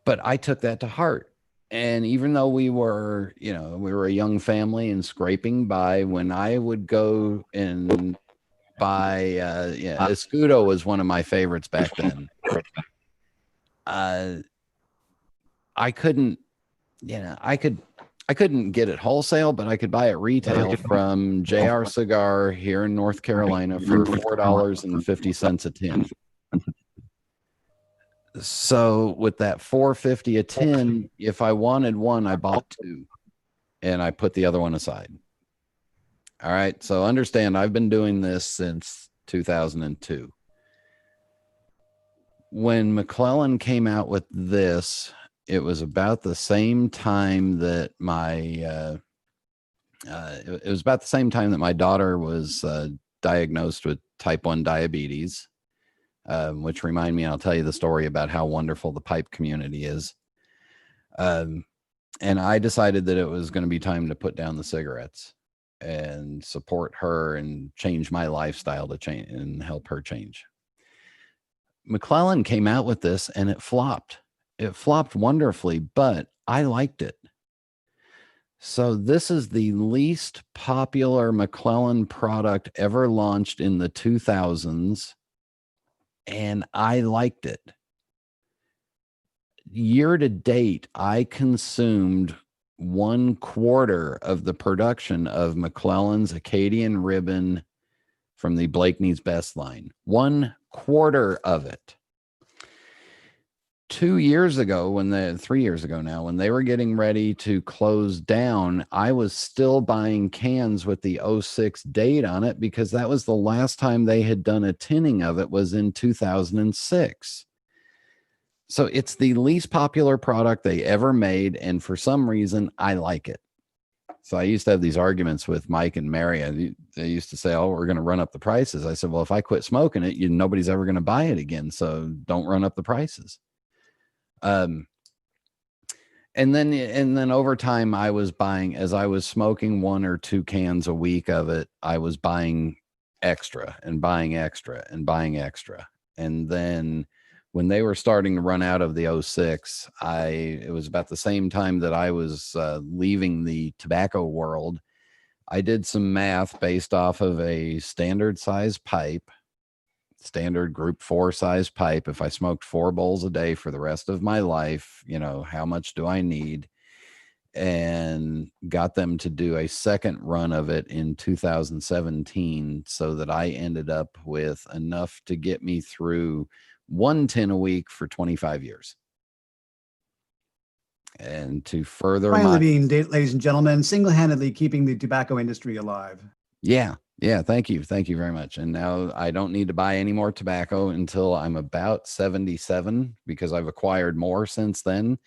But I took that to heart. And even though we were a young family and scraping by, when I would go and buy, Escudo was one of my favorites back then. I couldn't get it wholesale, but I could buy it retail from JR Cigar here in North Carolina for $4.50 a tin. So with that $4.50 a tin, if I wanted one, I bought two and I put the other one aside. All right. So understand, I've been doing this since 2002. When McClellan came out with this, it was about the same time that my daughter was diagnosed with type 1 diabetes. Which remind me, I'll tell you the story about how wonderful the pipe community is. And I decided that it was going to be time to put down the cigarettes and support her and change my lifestyle to change and help her change. McClellan came out with this and it flopped. It flopped wonderfully, but I liked it. So this is the least popular McClellan product ever launched in the 2000s. And I liked it. Year to date, I consumed 1/4 of the production of McClellan's Acadian Ribbon from the Blakeney's Best line. 1/4 of it. 3 years ago now, when they were getting ready to close down, I was still buying cans with the 06 date on it because that was the last time they had done a tinning of it, was in 2006. So it's the least popular product they ever made. And for some reason, I like it. So I used to have these arguments with Mike and Mary. They used to say, oh, we're going to run up the prices. I said, well, if I quit smoking it, nobody's ever going to buy it again. So don't run up the prices. And then over time, I was buying, as I was smoking 1 or 2 cans a week of it, I was buying extra and buying extra and buying extra. And then when they were starting to run out of the 06, it was about the same time that I was leaving the tobacco world. I did some math based off of a standard size pipe, standard group 4 size pipe. If I smoked 4 bowls a day for the rest of my life, how much do I need? And got them to do a second run of it in 2017 so that I ended up with enough to get me through 1 tin a week for 25 years. And to further Brian Levine, ladies and gentlemen, single-handedly keeping the tobacco industry alive. Yeah. Thank you. Thank you very much. And now I don't need to buy any more tobacco until I'm about 77 because I've acquired more since then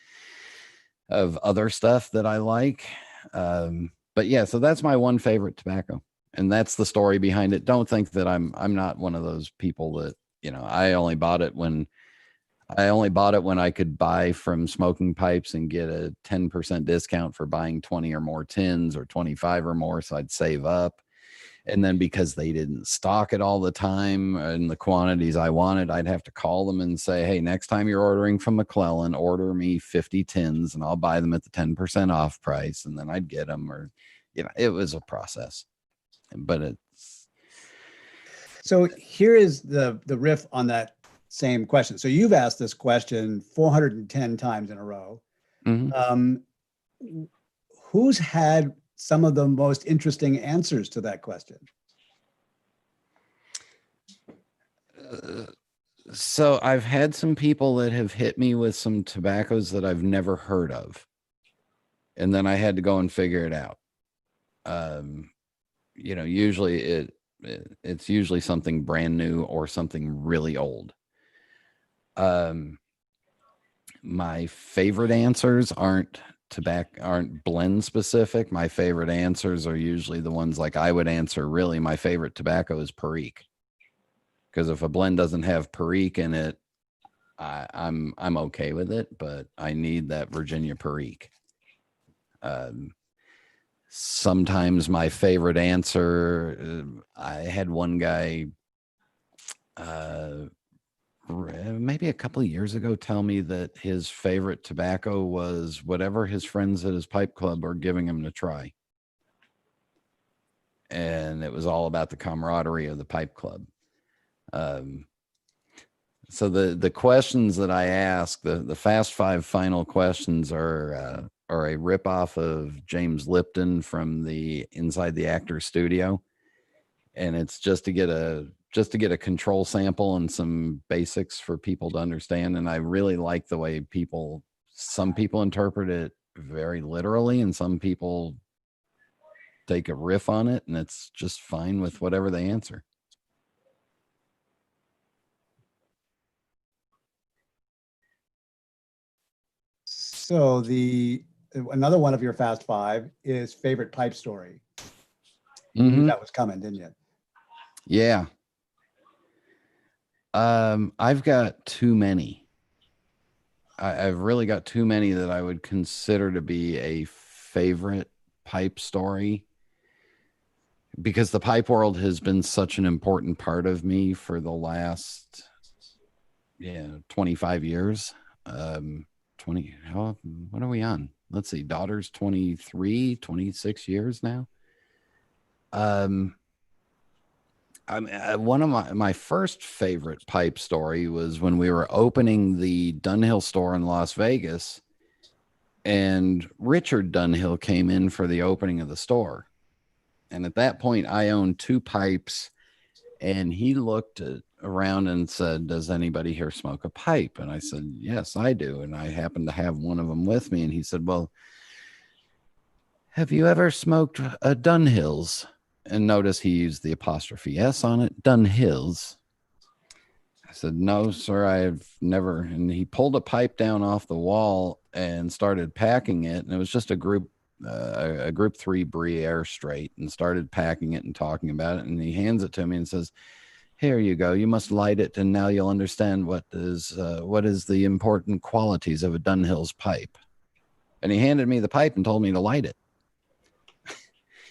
of other stuff that I like. But yeah, so that's my one favorite tobacco. And that's the story behind it. Don't think that I'm not one of those people that, I only bought it when I could buy from Smoking Pipes and get a 10% discount for buying 20 or more tins or 25 or more. So I'd save up. And then because they didn't stock it all the time in the quantities I wanted, I'd have to call them and say, hey, next time you're ordering from McClellan, order me 50 tins and I'll buy them at the 10% off price. And then I'd get them, or, it was a process, but it's. So here is the riff on that same question. So you've asked this question 410 times in a row. Mm-hmm. Who's had some of the most interesting answers to that question? So I've had some people that have hit me with some tobaccos that I've never heard of. And then I had to go and figure it out. You know, usually it's usually something brand new or something really old. My favorite answers aren't blend specific. My favorite answers are usually the ones like I would answer. Really, my favorite tobacco is Perique, because if a blend doesn't have Perique in it, I'm okay with it, but I need that Virginia Perique. Sometimes my favorite answer, I had one guy maybe a couple of years ago tell me that his favorite tobacco was whatever his friends at his pipe club are giving him to try. And it was all about the camaraderie of the pipe club. So the questions that I ask, the Fast Five final questions are a ripoff of James Lipton from the Inside the Actor Studio. And it's just to get a control sample and some basics for people to understand. And I really like the way some people interpret it very literally, and some people take a riff on it, and it's just fine with whatever they answer. So another one of your Fast Five is favorite pipe story. You knew that was coming, didn't you? Yeah. I've got too many. I've really got too many that I would consider to be a favorite pipe story, because the pipe world has been such an important part of me for the last 25 years. 20, what are we on? Let's see, daughter's 23, 26 years now. One of my first favorite pipe story was when we were opening the Dunhill store in Las Vegas, and Richard Dunhill came in for the opening of the store. And at that point, I owned 2 pipes, and he looked around and said, "Does anybody here smoke a pipe?" And I said, "Yes, I do." And I happened to have one of them with me. And he said, "Well, have you ever smoked a Dunhills?" And notice he used the apostrophe S on it, Dunhills. I said, "No, sir, I've never." And he pulled a pipe down off the wall and started packing it. And it was just a group 3 Briere straight, and started packing it and talking about it. And he hands it to me and says, "Here you go. You must light it, and now you'll understand what is the important qualities of a Dunhills pipe." And he handed me the pipe and told me to light it.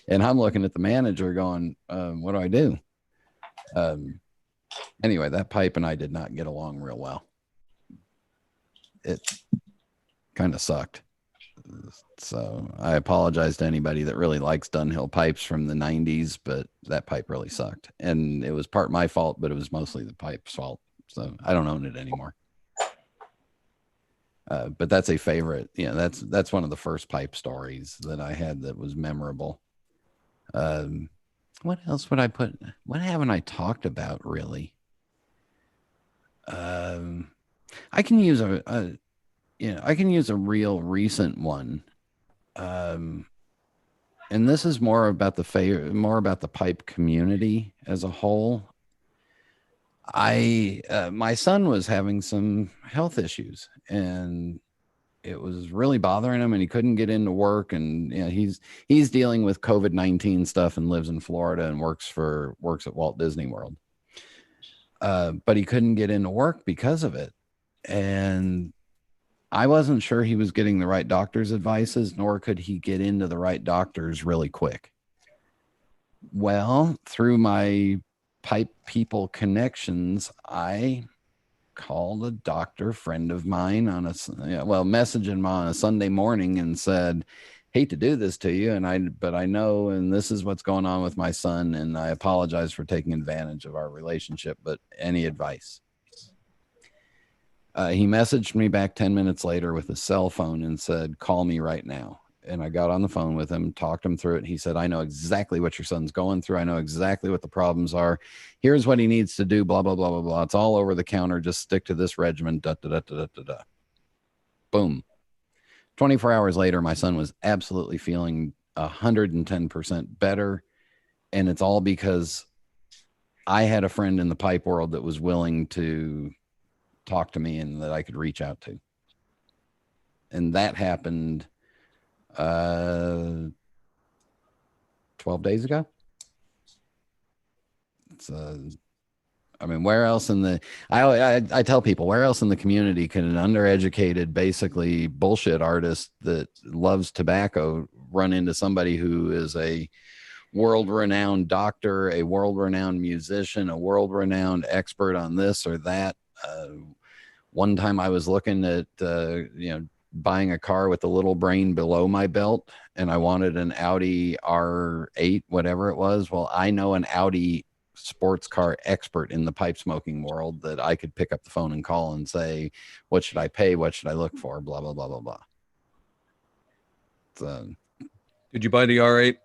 And I'm looking at the manager going, "What do I do?" Anyway, that pipe and I did not get along real well. It kind of sucked. So I apologize to anybody that really likes Dunhill pipes from the 90s, but that pipe really sucked. And it was part my fault, but it was mostly the pipe's fault. So I don't own it anymore. But that's a favorite. Yeah, that's one of the first pipe stories that I had that was memorable. What else would I put? What haven't I talked about really? I can use I can use a real recent one. And this is more about the pipe community as a whole. My son was having some health issues, and it was really bothering him, and he couldn't get into work. And he's dealing with COVID-19 stuff and lives in Florida and works at Walt Disney World. But he couldn't get into work because of it. And I wasn't sure he was getting the right doctor's advices, nor could he get into the right doctors really quick. Well, through my pipe people connections, I called a doctor friend of mine messaged him on a Sunday morning and said, "Hate to do this to you, but I know, and this is what's going on with my son, and I apologize for taking advantage of our relationship, but any advice?" He messaged me back 10 minutes later with a cell phone and said, "Call me right now." and I got on the phone with him, talked him through it. He said, I know exactly what your son's going through. I know exactly what the problems are. Here's what he needs to do, blah, blah, blah, blah, blah. It's all over the counter. Just stick to this regimen. Da, da, da, da, da, da. Boom. 24 hours later, my son was absolutely feeling 110% better. And it's all because I had a friend in the pipe world that was willing to talk to me and that I could reach out to. And that happened 12 days ago. It's I mean, where else in the I tell people, where else in the community can an undereducated, basically bullshit artist that loves tobacco run into somebody who is a world-renowned doctor, a world-renowned musician, a world-renowned expert on this or that? One time I was looking at buying a car with a little brain below my belt, and I wanted an Audi R8, whatever it was. Well, I know an Audi sports car expert in the pipe smoking world that I could pick up the phone and call and say, what should I pay? What should I look for? Blah, blah, blah, blah, blah. So, Did you buy the R8?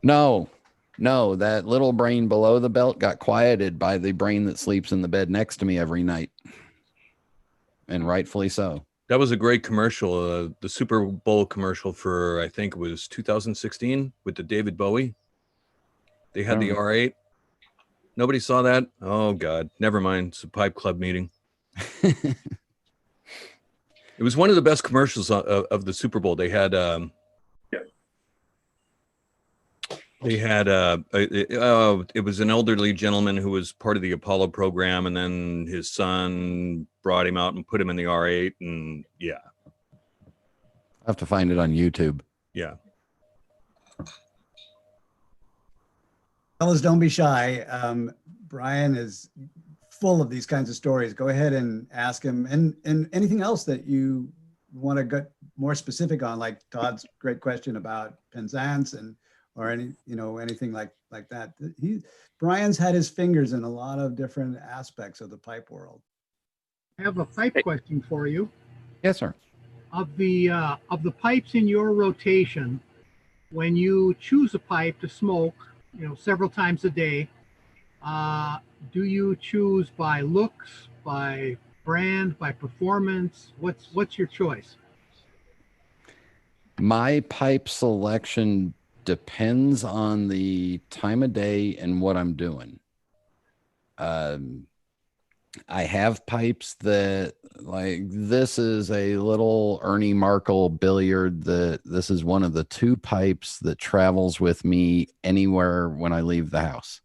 no, that little brain below the belt got quieted by the brain that sleeps in the bed next to me every night. And rightfully so. That was a great commercial. The Super Bowl commercial for, I think it was 2016 with the David Bowie. They had the R8. Nobody saw that? Oh, God. Never mind. It's a Pipe Club meeting. It was one of the best commercials of the Super Bowl. They had it was an elderly gentleman who was part of the Apollo program, and then his son brought him out and put him in the R8, and yeah. I have to find it on YouTube. Yeah. Fellas, don't be shy. Brian is full of these kinds of stories. Go ahead and ask him, and anything else that you want to get more specific on, like Todd's great question about Penzance or anything like that. Brian's had his fingers in a lot of different aspects of the pipe world. I have a pipe question for you. Yes, sir. Of the pipes in your rotation, when you choose a pipe to smoke, several times a day, do you choose by looks, by brand, by performance? What's your choice? My pipe selection depends on the time of day and what I'm doing. I have pipes that, like, this is a little Ernie Markle billiard. This is one of the two pipes that travels with me anywhere when I leave the house.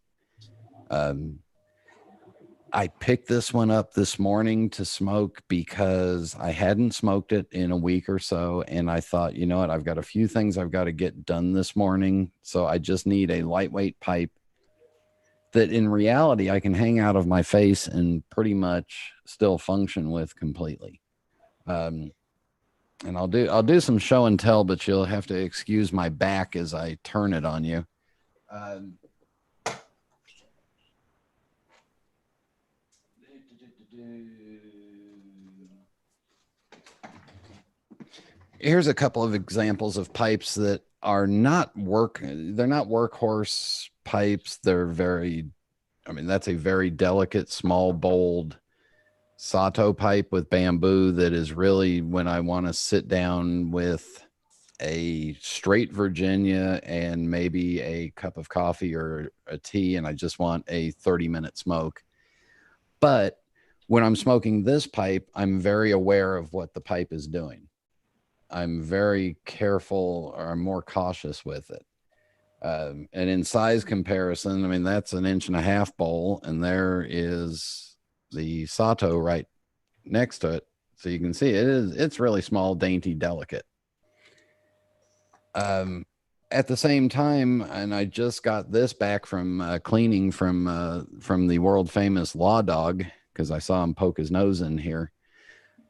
I picked this one up this morning to smoke because I hadn't smoked it in a week or so. And I thought, you know what, I've got a few things I've got to get done this morning. So I just need a lightweight pipe that in reality I can hang out of my face and pretty much still function with completely. And I'll do some show and tell, but you'll have to excuse my back as I turn it on you. Here's a couple of examples of pipes that are not they're not workhorse pipes. They're that's a very delicate, small, bold Sato pipe with bamboo that is really when I want to sit down with a straight Virginia and maybe a cup of coffee or a tea, and I just want a 30-minute smoke. But when I'm smoking this pipe, I'm very aware of what the pipe is doing. I'm very careful, or I'm more cautious with it. And in size comparison, that's an 1.5 inch bowl, and there is the Sato right next to it. So you can see it's really small, dainty, delicate. At the same time, and I just got this back from cleaning from the world famous Law Dog, because I saw him poke his nose in here.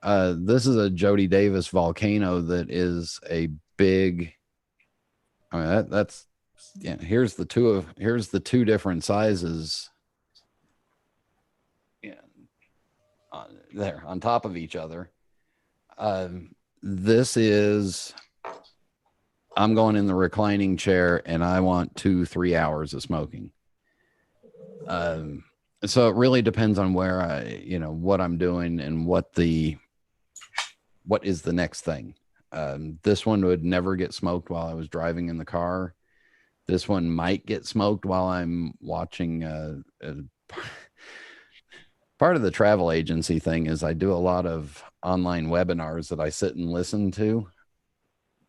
This is a Jody Davis Volcano that is a big, here's the two different sizes. Yeah. There on top of each other. This is I'm going in the reclining chair and I want 2-3 hours of smoking. So it really depends on where what I'm doing and what is the next thing. This one would never get smoked while I was driving in the car. This one might get smoked while I'm watching. Part of the travel agency thing is I do a lot of online webinars that I sit and listen to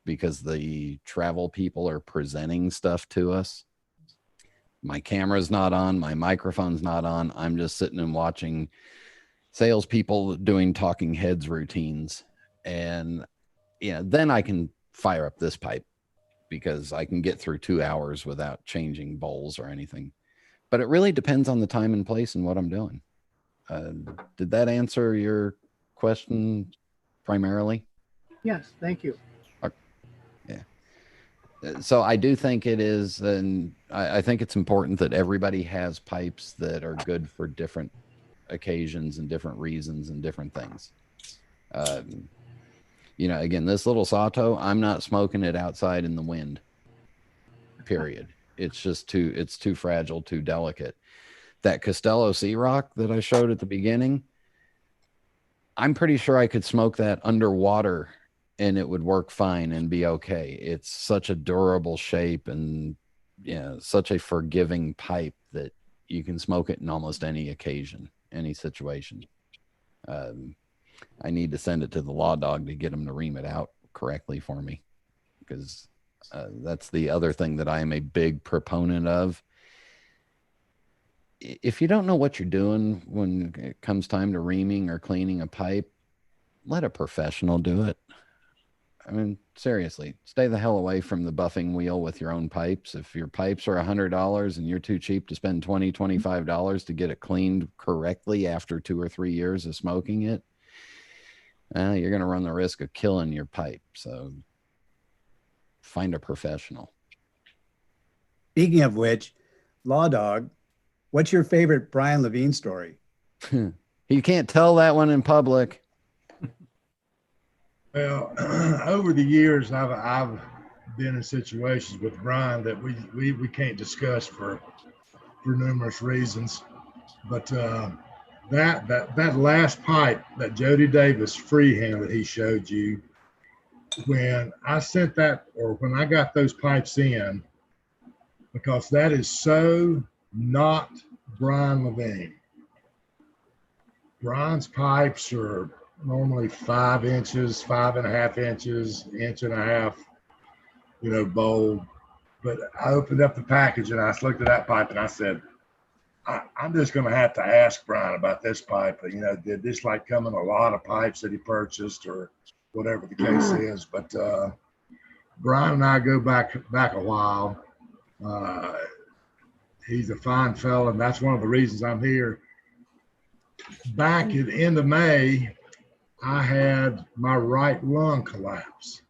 because the travel people are presenting stuff to us. My camera's not on, my microphone's not on. I'm just sitting and watching salespeople doing talking heads routines. And then I can fire up this pipe because I can get through 2 hours without changing bowls or anything. But it really depends on the time and place and what I'm doing. Did that answer your question primarily? Yes, thank you. Yeah. So I do think it is, and I think it's important that everybody has pipes that are good for different occasions and different reasons and different things. Again, this little Sato, I'm not smoking it outside in the wind, period. It's just too fragile, too delicate. That Costello Sea Rock that I showed at the beginning, I'm pretty sure I could smoke that underwater and it would work fine and be okay. It's such a durable shape and such a forgiving pipe that you can smoke it in almost any occasion, any situation. I need to send it to the law dog to get him to ream it out correctly for me, because that's the other thing that I am a big proponent of. If you don't know what you're doing when it comes time to reaming or cleaning a pipe, let a professional do it. I mean, seriously, stay the hell away from the buffing wheel with your own pipes. If your pipes are $100 and you're too cheap to spend $20, $25 to get it cleaned correctly after 2 or 3 years of smoking it, you're going to run the risk of killing your pipe. So find a professional. Speaking of which, Law Dog, what's your favorite Brian Levine story? You can't tell that one in public. Well, over the years, I've been in situations with Brian that we can't discuss for numerous reasons. But that last pipe, that Jody Davis freehand that he showed you, when I sent that, or when I got those pipes in, because that is so not Brian Levine. Brian's pipes are normally 5 inches, 5.5 inches, 1.5 inch, bowl. But I opened up the package and I looked at that pipe and I said, I'm just going to have to ask Brian about this pipe. Did this come in a lot of pipes that he purchased or whatever the case is? But Brian and I go back a while. He's a fine fella, and that's one of the reasons I'm here. Back at the end of May, I had my right lung collapse.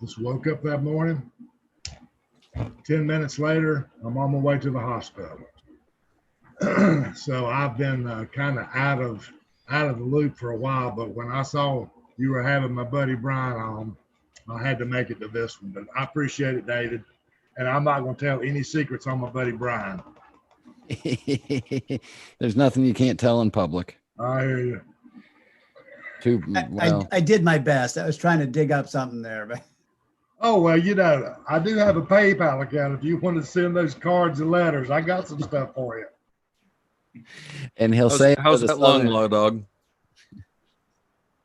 Just woke up that morning. 10 minutes later, I'm on my way to the hospital. So I've been kind of out of the loop for a while, but when I saw you were having my buddy Brian on, I had to make it to this one. But I appreciate it, David. And I'm not going to tell any secrets on my buddy Brian. There's nothing you can't tell in public. I hear you. I did my best. I was trying to dig up something there, but. Oh, well, I do have a PayPal account. If you want to send those cards and letters, I got some stuff for you. And he'll say, how's that lung, Law Dog?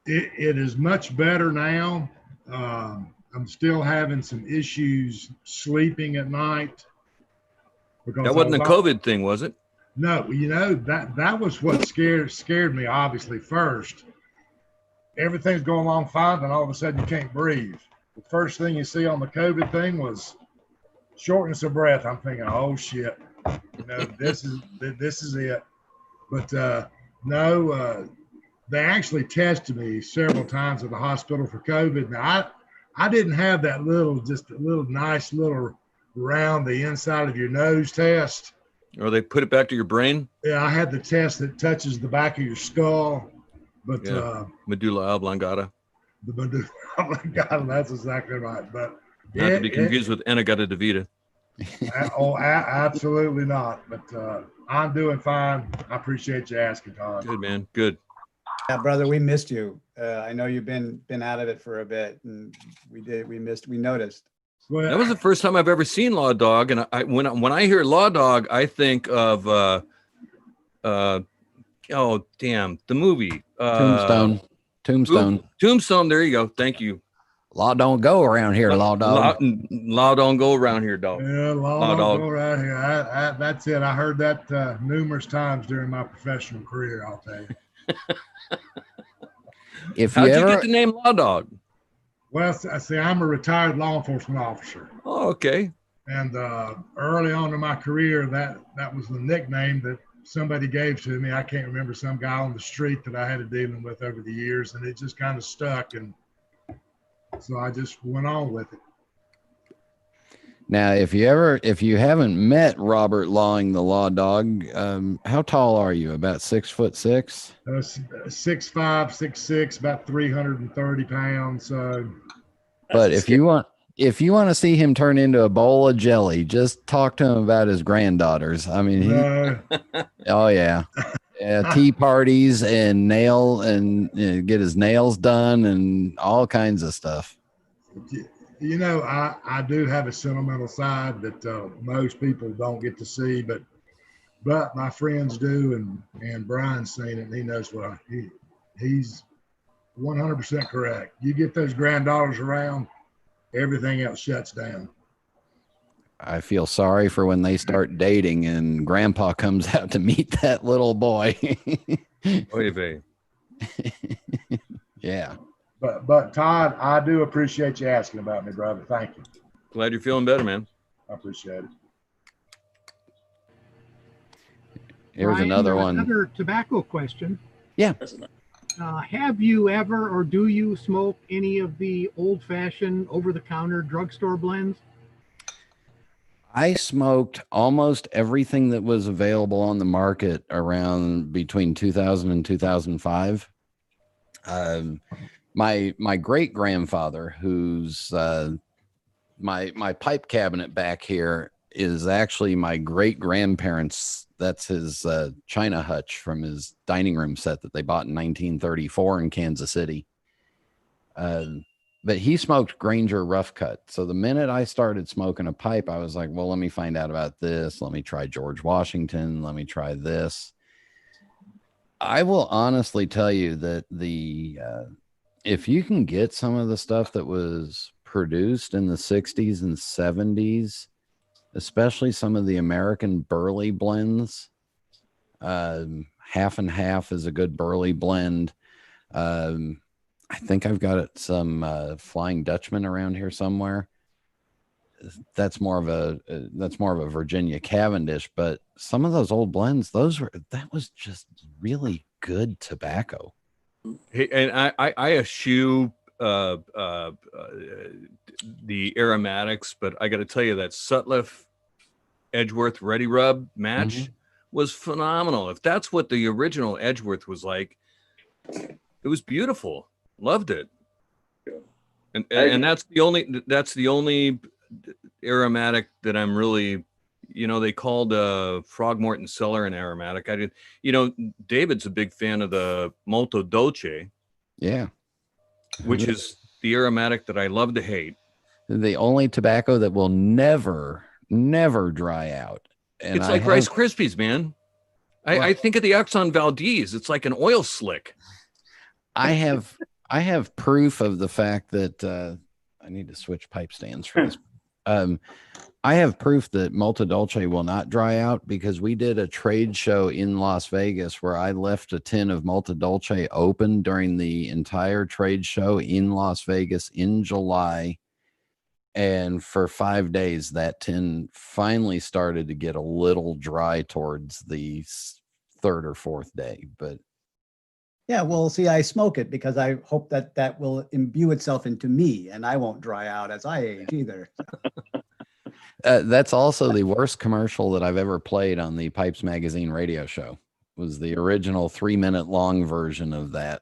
It is much better now. I'm still having some issues sleeping at night. That wasn't a COVID thing, was it? No, that was what scared me, obviously, first. Everything's going along fine, then all of a sudden you can't breathe. The first thing you see on the COVID thing was shortness of breath. I'm thinking, oh shit, this is it. But no, they actually tested me several times at the hospital for COVID. Now I didn't have that just a little nice little round the inside of your nose test. Or they put it back to your brain? Yeah, I had the test that touches the back of your skull. But medulla oblongata. The Medusa, that's exactly right. But Not to be confused with Enagata Davida. Absolutely not. But I'm doing fine. I appreciate you asking, Todd. Good, man. Good. Yeah, brother, we missed you. I know you've been out of it for a bit, and we noticed. Well, That was the first time I've ever seen Law Dog, and when I hear Law Dog, I think of oh damn, the movie Tombstone. Tombstone. There you go. Thank you. Law don't go around here, Law Dog. Law don't go around here, dog. Yeah, law don't go around here. That's it. I heard that numerous times during my professional career, I'll tell you. How'd you get the name Law Dog? Well, see, I'm a retired law enforcement officer. Oh, okay. And early on in my career, that was the nickname that somebody gave to me. I can't remember, some guy on the street that I had a dealing with over the years, and it just kind of stuck. And so I just went on with it. Now, if you haven't met Robert Lawing, the Law Dog, how tall are you? About 6'6"? 6'5", 6'6", about 330 pounds. But if you want to see him turn into a bowl of jelly, just talk to him about his granddaughters. I mean, oh yeah, tea parties and get his nails done and all kinds of stuff. You know, I do have a sentimental side that most people don't get to see, but my friends do, and Brian's seen it, and he knows what he's 100% correct. You get those granddaughters around, everything else shuts down. I feel sorry for when they start dating and Grandpa comes out to meet that little boy. Oy vey. Yeah. But Todd, I do appreciate you asking about me, brother. Thank you. Glad you're feeling better, man. I appreciate it. Here's Brian, another one. Another tobacco question. Yeah. Have you ever, or do you smoke any of the old-fashioned, over-the-counter drugstore blends? I smoked almost everything that was available on the market around between 2000 and 2005. My great grandfather, who's my pipe cabinet back here, is actually my great grandparents. That's his China hutch from his dining room set that they bought in 1934 in Kansas City. But he smoked Granger Rough Cut. So the minute I started smoking a pipe, I was like, well, let me find out about this. Let me try George Washington. Let me try this. I will honestly tell you that if you can get some of the stuff that was produced in the 60s and 70s, especially some of the American Burley blends, half and half is a good Burley blend. I think I've got some Flying Dutchman around here somewhere. That's more of a Virginia Cavendish, but some of those old blends, that was just really good tobacco. Hey, and I eschew the aromatics, but I got to tell you that Sutliff Edgeworth Ready Rub match was phenomenal. If that's what the original Edgeworth was like, it was beautiful. Loved it. And that's the only aromatic that I'm really, they called Frogmorton Cellar an aromatic. I did, David's a big fan of the Molto Dolce. Yeah. Which is the aromatic that I love to hate. The only tobacco that will never dry out. And it's like Rice Krispies, man. I think of the Exxon Valdez. It's like an oil slick. I have proof of the fact that I need to switch pipe stands for this. I have proof that Molto Dolce will not dry out because we did a trade show in Las Vegas where I left a tin of Molto Dolce open during the entire trade show in Las Vegas in July. And for 5 days, that tin finally started to get a little dry towards the third or fourth day. But yeah, well, see, I smoke it because I hope that will imbue itself into me and I won't dry out as I age either. That's also the worst commercial that I've ever played on the Pipes Magazine radio show. Was the original 3-minute long version of that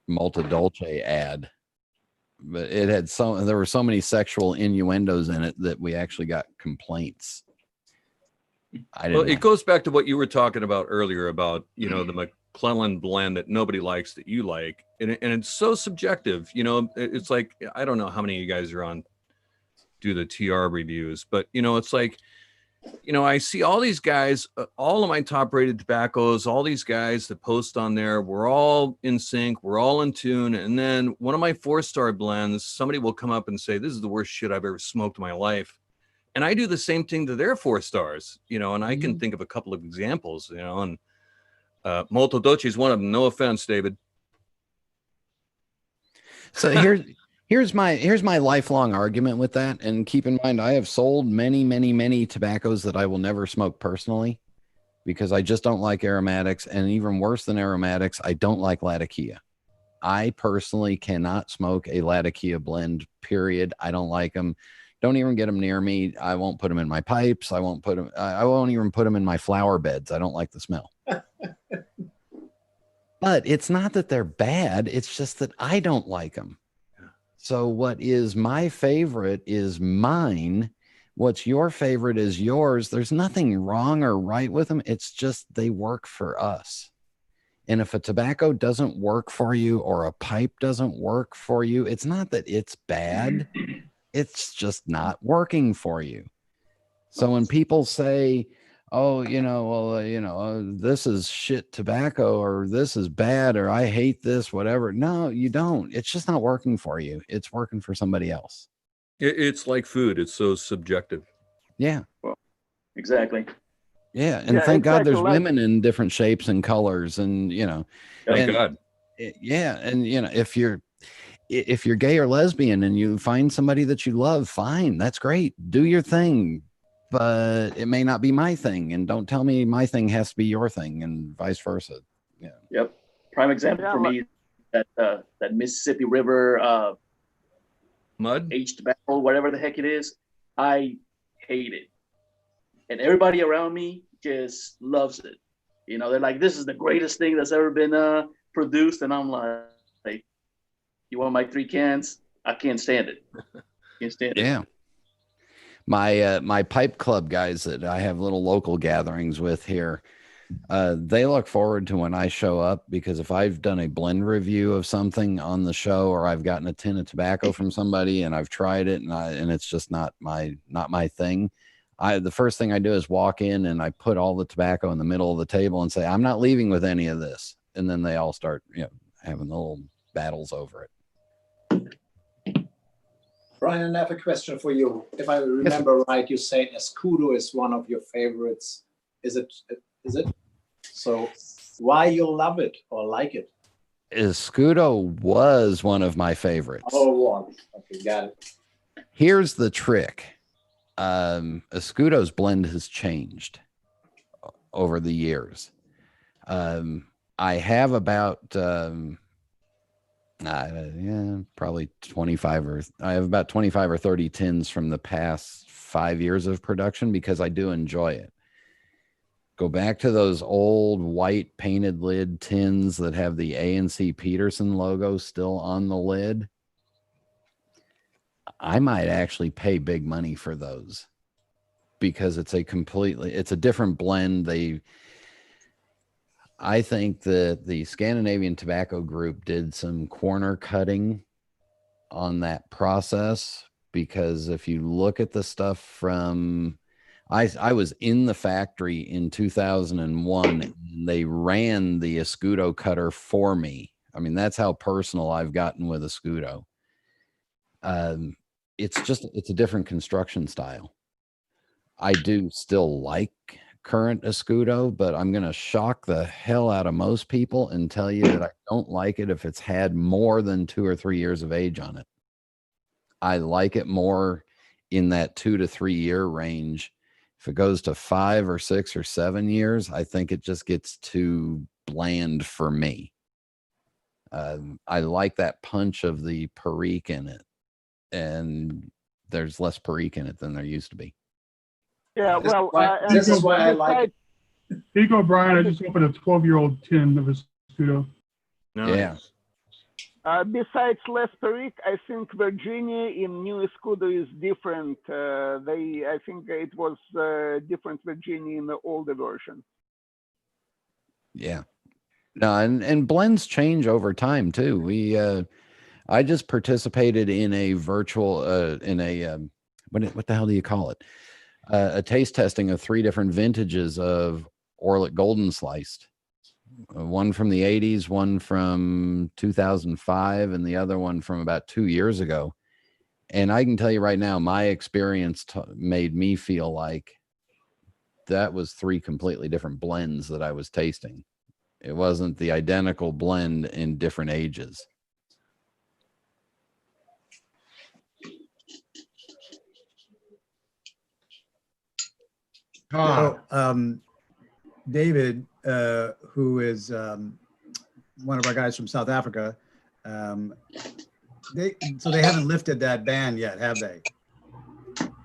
Molto Dolce ad. but it had there were so many sexual innuendos in it that we actually got complaints. Well, it goes back to what you were talking about earlier about, you know, the McClellan blend that nobody likes that you like. And it's so subjective, you know, it's like, I don't know how many of you guys are on, do the TR reviews, but, you know, it's like, you know, I see all these guys, all of my top rated tobaccos, all these guys that post on there, we're all in sync, we're all in tune. And then one of my 4-star blends, somebody will come up and say, this is the worst shit I've ever smoked in my life. And I do the same thing to their 4 stars, you know, and I can think of a couple of examples, you know, and Molto Dolce is one of them. No offense, David. So here's my lifelong argument with that. And keep in mind, I have sold many tobaccos that I will never smoke personally because I just don't like aromatics. And even worse than aromatics, I don't like Latakia. I personally cannot smoke a Latakia blend, period. I don't like them. Don't even get them near me. I won't put them in my pipes. I won't even put them in my flower beds. I don't like the smell. But it's not that they're bad. It's just that I don't like them. So what is my favorite is mine. What's your favorite is yours. There's nothing wrong or right with them. It's just they work for us. And if a tobacco doesn't work for you or a pipe doesn't work for you, it's not that it's bad. It's just not working for you. So when people say, oh, you know, well, you know, this is shit tobacco or this is bad or I hate this, whatever. No, you don't. It's just not working for you. It's working for somebody else. It's like food. It's so subjective. Yeah. Well, exactly. Yeah. And thank God there's women in different shapes and colors and, you know, thank God. Yeah. And, you know, if you're gay or lesbian and you find somebody that you love, fine. That's great. Do your thing. But it may not be my thing, and don't tell me my thing has to be your thing, and vice versa. Yeah. Yep. Prime example for me that Mississippi River mud aged tobacco, whatever the heck it is. I hate it, and everybody around me just loves it. You know, they're like, "This is the greatest thing that's ever been produced," and I'm like, "You want my 3 cans? I can't stand it. Can't stand it." Yeah. My pipe club guys that I have little local gatherings with here, they look forward to when I show up, because if I've done a blend review of something on the show or I've gotten a tin of tobacco from somebody and I've tried it and it's just not my thing, the first thing I do is walk in and I put all the tobacco in the middle of the table and say, I'm not leaving with any of this. And then they all start, you know, having little battles over it. Brian, I have a question for you. If I remember right, you said Escudo is one of your favorites. Is it? So why you love it or like it? Escudo was one of my favorites. Oh, one. Okay, got it. Here's the trick. Escudo's blend has changed over the years. I have about probably 25 I have about 25 or 30 tins from the past 5 years of production because I do enjoy it. Go back to those old white painted lid tins that have the A&C Peterson logo still on the lid. I might actually pay big money for those because it's a different blend. I think that the Scandinavian Tobacco Group did some corner cutting on that process, because if you look at the stuff from, I was in the factory in 2001 and they ran the Escudo cutter for me. I mean, that's how personal I've gotten with Escudo. It's a different construction style. I do still like current Escudo, but I'm going to shock the hell out of most people and tell you that I don't like it if it's had more than 2 or 3 years of age on it. I like it more in that 2 to 3 year range. If it goes to 5 or 6 or 7 years, I think it just gets too bland for me. I like that punch of the Perique in it, and there's less Perique in it than there used to be. Yeah, well, this is why I like it. Here you go, Brian. I just opened a 12-year-old tin of Escudo. Nice. Yeah. Besides less perique, I think Virginia in new Escudo is different. I think it was different Virginia in the older version. Yeah. No, and blends change over time too. I just participated in a virtual, what the hell do you call it? A taste testing of 3 different vintages of Orlik Golden Sliced. One from the 80s, one from 2005, and the other one from about 2 years ago. And I can tell you right now, my experience made me feel like that was 3 completely different blends that I was tasting. It wasn't the identical blend in different ages. So, David, who is one of our guys from South Africa, they haven't lifted that ban yet, have they?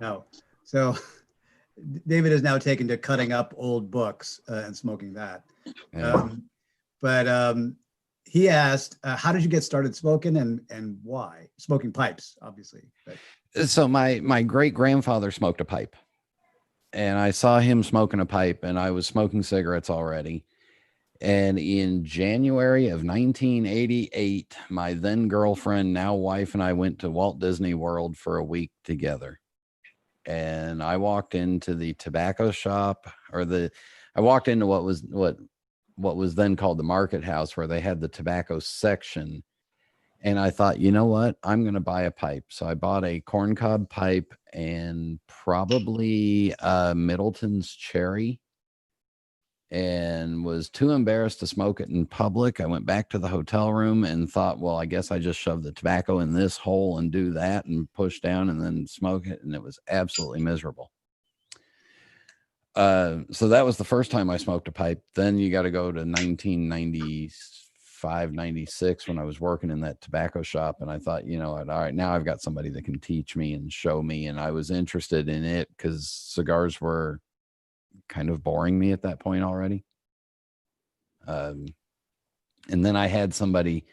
No. So David is now taken to cutting up old books and smoking that. Yeah. But he asked, how did you get started smoking and why? Smoking pipes, obviously. But. So my great grandfather smoked a pipe, and I saw him smoking a pipe, and I was smoking cigarettes already. And in January of 1988, my then girlfriend, now wife, and I went to Walt Disney World for a week together. And I walked into the tobacco shop, I walked into what was then called the Market House, where they had the tobacco section. And I thought, you know what? I'm going to buy a pipe. So I bought a corncob pipe and probably Middleton's Cherry, and was too embarrassed to smoke it in public. I went back to the hotel room and thought, well, I guess I just shove the tobacco in this hole and do that and push down and then smoke it. And it was absolutely miserable. So that was the first time I smoked a pipe. Then you got to go to 1995, 96 when I was working in that tobacco shop. And I thought, you know what, all right, now I've got somebody that can teach me and show me. And I was interested in it because cigars were kind of boring me at that point already. And then I had somebody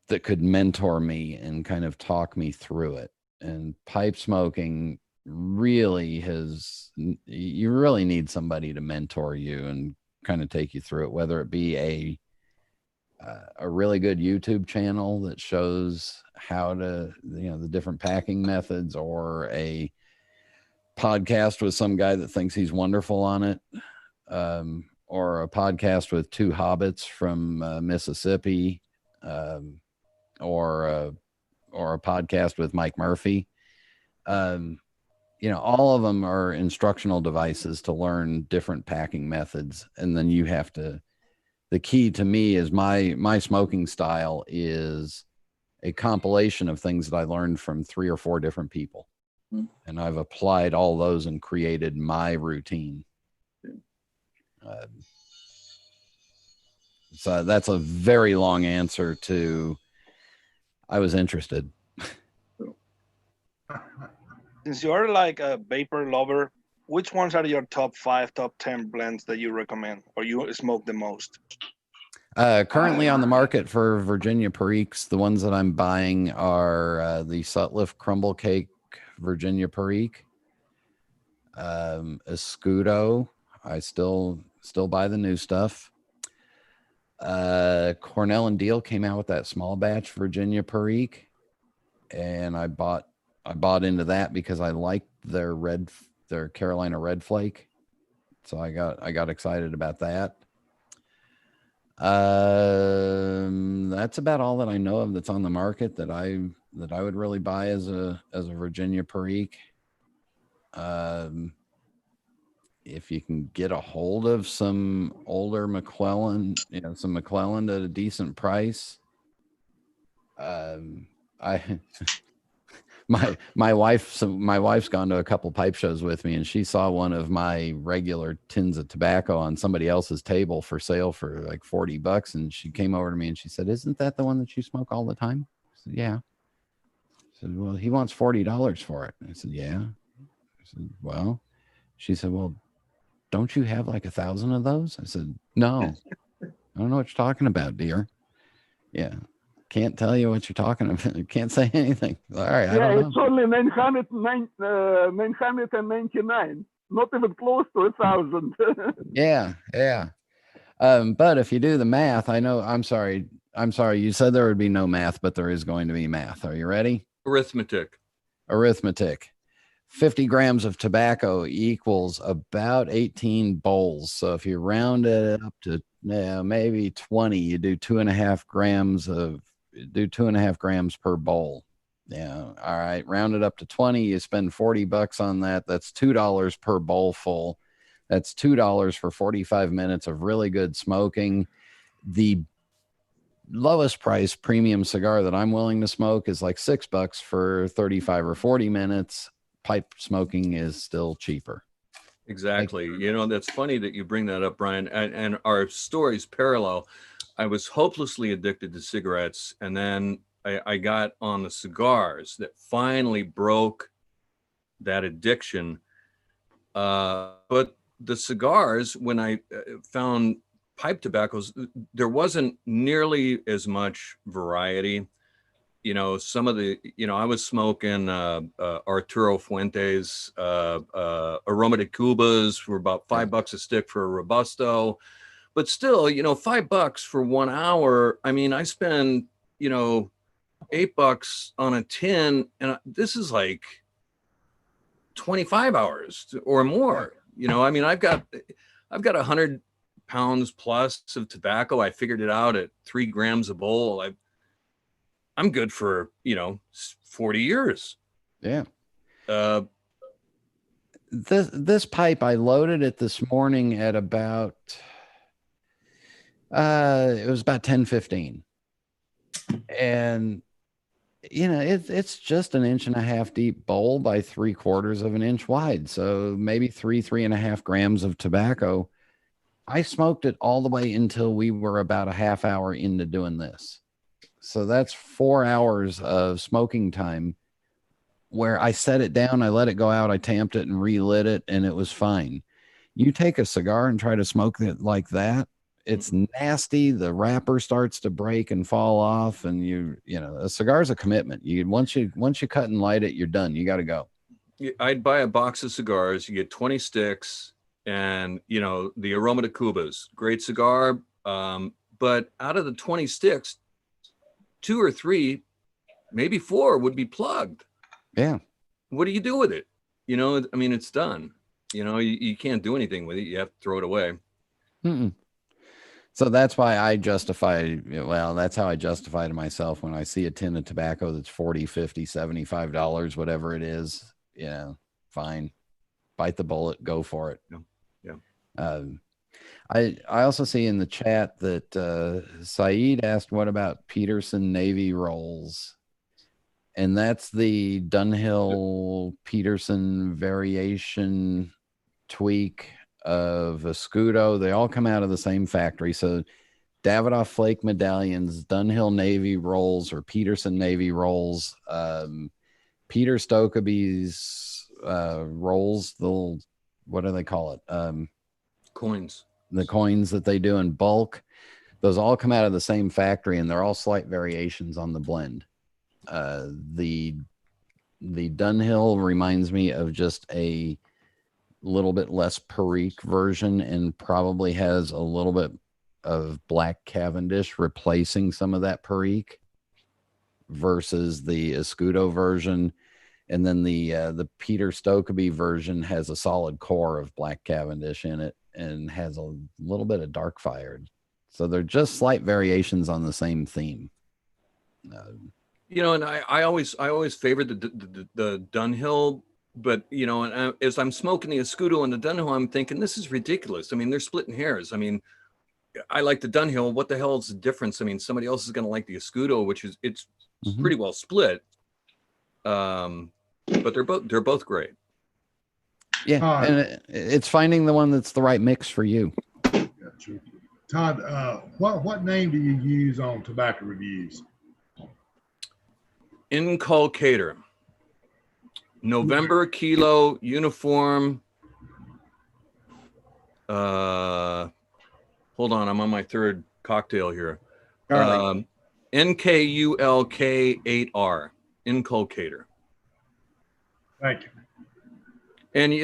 that could mentor me and kind of talk me through it. And pipe smoking really you really need somebody to mentor you and kind of take you through it, whether it be a really good YouTube channel that shows how to, the different packing methods, or a podcast with some guy that thinks he's wonderful on it, or a podcast with 2 hobbits from Mississippi, or a podcast with Mike Murphy. All of them are instructional devices to learn different packing methods. And then the key to me is my smoking style is a compilation of things that I learned from 3 or 4 different people. And I've applied all those and created my routine. So that's a very long answer to, I was interested. Since you're like a vapor lover, which ones are your top 5, top 10 blends that you recommend or you smoke the most? Currently on the market for Virginia Periques, the ones that I'm buying are the Sutliff Crumble Cake Virginia Perique, Escudo. I still buy the new stuff. Cornell and Deal came out with that small batch Virginia Perique, and I bought into that because I liked their Carolina Red Flake. So I got excited about that. That's about all that I know of that's on the market that I would really buy as a Virginia Perique. If you can get a hold of some older McClellan, some McClellan at a decent price. My wife's gone to a couple pipe shows with me, and she saw one of my regular tins of tobacco on somebody else's table for sale for like $40. And she came over to me and she said, "Isn't that the one that you smoke all the time?" I said, "Yeah." I said, "Well, he wants $40 for it." I said, "Yeah." I said, "Well," she said, "Well, don't you have like 1,000 of those?" I said, "No." "I don't know what you're talking about, dear." Yeah. can't tell you what you're talking about. Can't say anything. All right, I Yeah, don't know. it's only 999, not even close to 1,000. Yeah, yeah. But if you do the math, I know. I'm sorry. You said there would be no math, but there is going to be math. Are you ready? Arithmetic. Arithmetic. 50 grams of tobacco equals about 18 bowls. So if you round it up to maybe 20, you do 2.5 grams per bowl. Yeah. All right. Round it up to 20. You spend $40 on that. That's $2 per bowl full. That's $2 for 45 minutes of really good smoking. The lowest price premium cigar that I'm willing to smoke is like $6 for 35 or 40 minutes. Pipe smoking is still cheaper. Exactly. You know, that's funny that you bring that up, Brian. And our stories parallel. I was hopelessly addicted to cigarettes, and then I got on the cigars that finally broke that addiction. But the cigars, when I found pipe tobaccos, there wasn't nearly as much variety. You know, some of the, I was smoking Arturo Fuentes, Aroma de Cubas for about $5 a stick for a Robusto. But still, $5 for 1 hour. I mean, I spend, $8 on a tin, and this is like 25 hours or more. I mean, I've got 100 pounds plus of tobacco. I figured it out at 3 grams a bowl. I'm good for 40 years. Yeah. This pipe, I loaded it this morning at about it was about 10:15, and it's just an 1.5 inch deep bowl by 3/4 of an inch wide, so maybe 3.5 grams of tobacco. I smoked it all the way until we were about a half hour into doing this. So that's 4 hours of smoking time where I set it down, I let it go out, I tamped it and relit it, and it was fine. You take a cigar and try to smoke it like that, it's nasty. The wrapper starts to break and fall off, and a cigar is a commitment. Once you cut and light it, you're done. You got to go. I'd buy a box of cigars. You get 20 sticks, and the Aroma de Cubas, great cigar. But out of the 20 sticks, 2 or 3, maybe 4 would be plugged. Yeah. What do you do with it? I mean, it's done. You can't do anything with it. You have to throw it away. Mm-mm. So that's why I justify, that's how I justify to myself when I see a tin of tobacco that's $40, $50, $75, whatever it is, fine. Bite the bullet, go for it. Yeah. I also see in the chat that Saeed asked, what about Peterson Navy rolls? And that's the Dunhill Peterson variation tweak of Escudo. They all come out of the same factory. So Davidoff Flake medallions, Dunhill Navy rolls, or Peterson Navy rolls, Peter Stokkebye's rolls, what do they call it? Coins. The coins that they do in bulk. Those all come out of the same factory, and they're all slight variations on the blend. The Dunhill reminds me of just a little bit less Perique version, and probably has a little bit of Black Cavendish replacing some of that Perique, versus the Escudo version. And then the Peter Stokkebye version has a solid core of Black Cavendish in it and has a little bit of dark fired. So they're just slight variations on the same theme. And I always favored the Dunhill, but and as I'm smoking the Escudo and the Dunhill, I'm thinking, this is ridiculous. I mean, they're splitting hairs. I mean, I like the Dunhill. What the hell is the difference? I mean, somebody else is going to like the Escudo, which is pretty well split. But they're both great. Yeah, and it's finding the one that's the right mix for you. Gotcha. Todd, what name do you use on tobacco reviews? Inculcator. November Kilo Uniform. Hold on, I'm on my third cocktail here. NKULK8R, inculcator. Thank you. And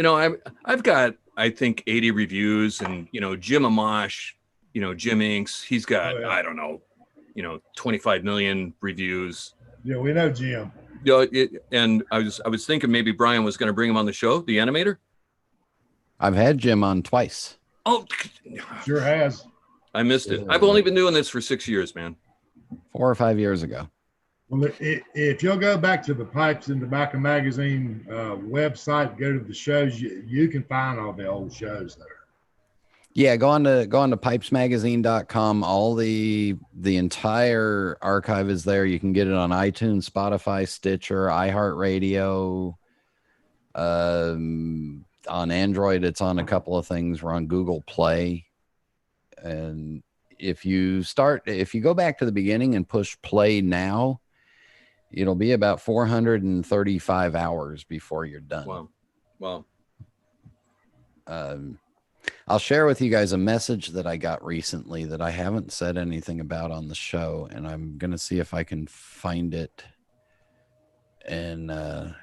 I've got, I think, 80 reviews, and Jim Amash, Jim Inks, he's got, Oh, yeah. I don't know, 25 million reviews. Yeah, we know Jim. And I was thinking maybe Brian was going to bring him on the show, the animator. I've had Jim on twice. Oh, Sure has. I missed it. I've only been doing this for 6 years, man. 4 or 5 years ago. Well, if you'll go back to the Pipes and Tobacco Magazine website, go to the shows, you can find all the old shows there. Yeah, go on to pipesmagazine.com. All the entire archive is there. You can get it on iTunes, Spotify, Stitcher, iHeartRadio. On Android, it's on a couple of things. We're on Google Play. And if you go back to the beginning and push play now, it'll be about 435 hours before you're done. Wow. I'll share with you guys a message that I got recently that I haven't said anything about on the show, and I'm going to see if I can find it and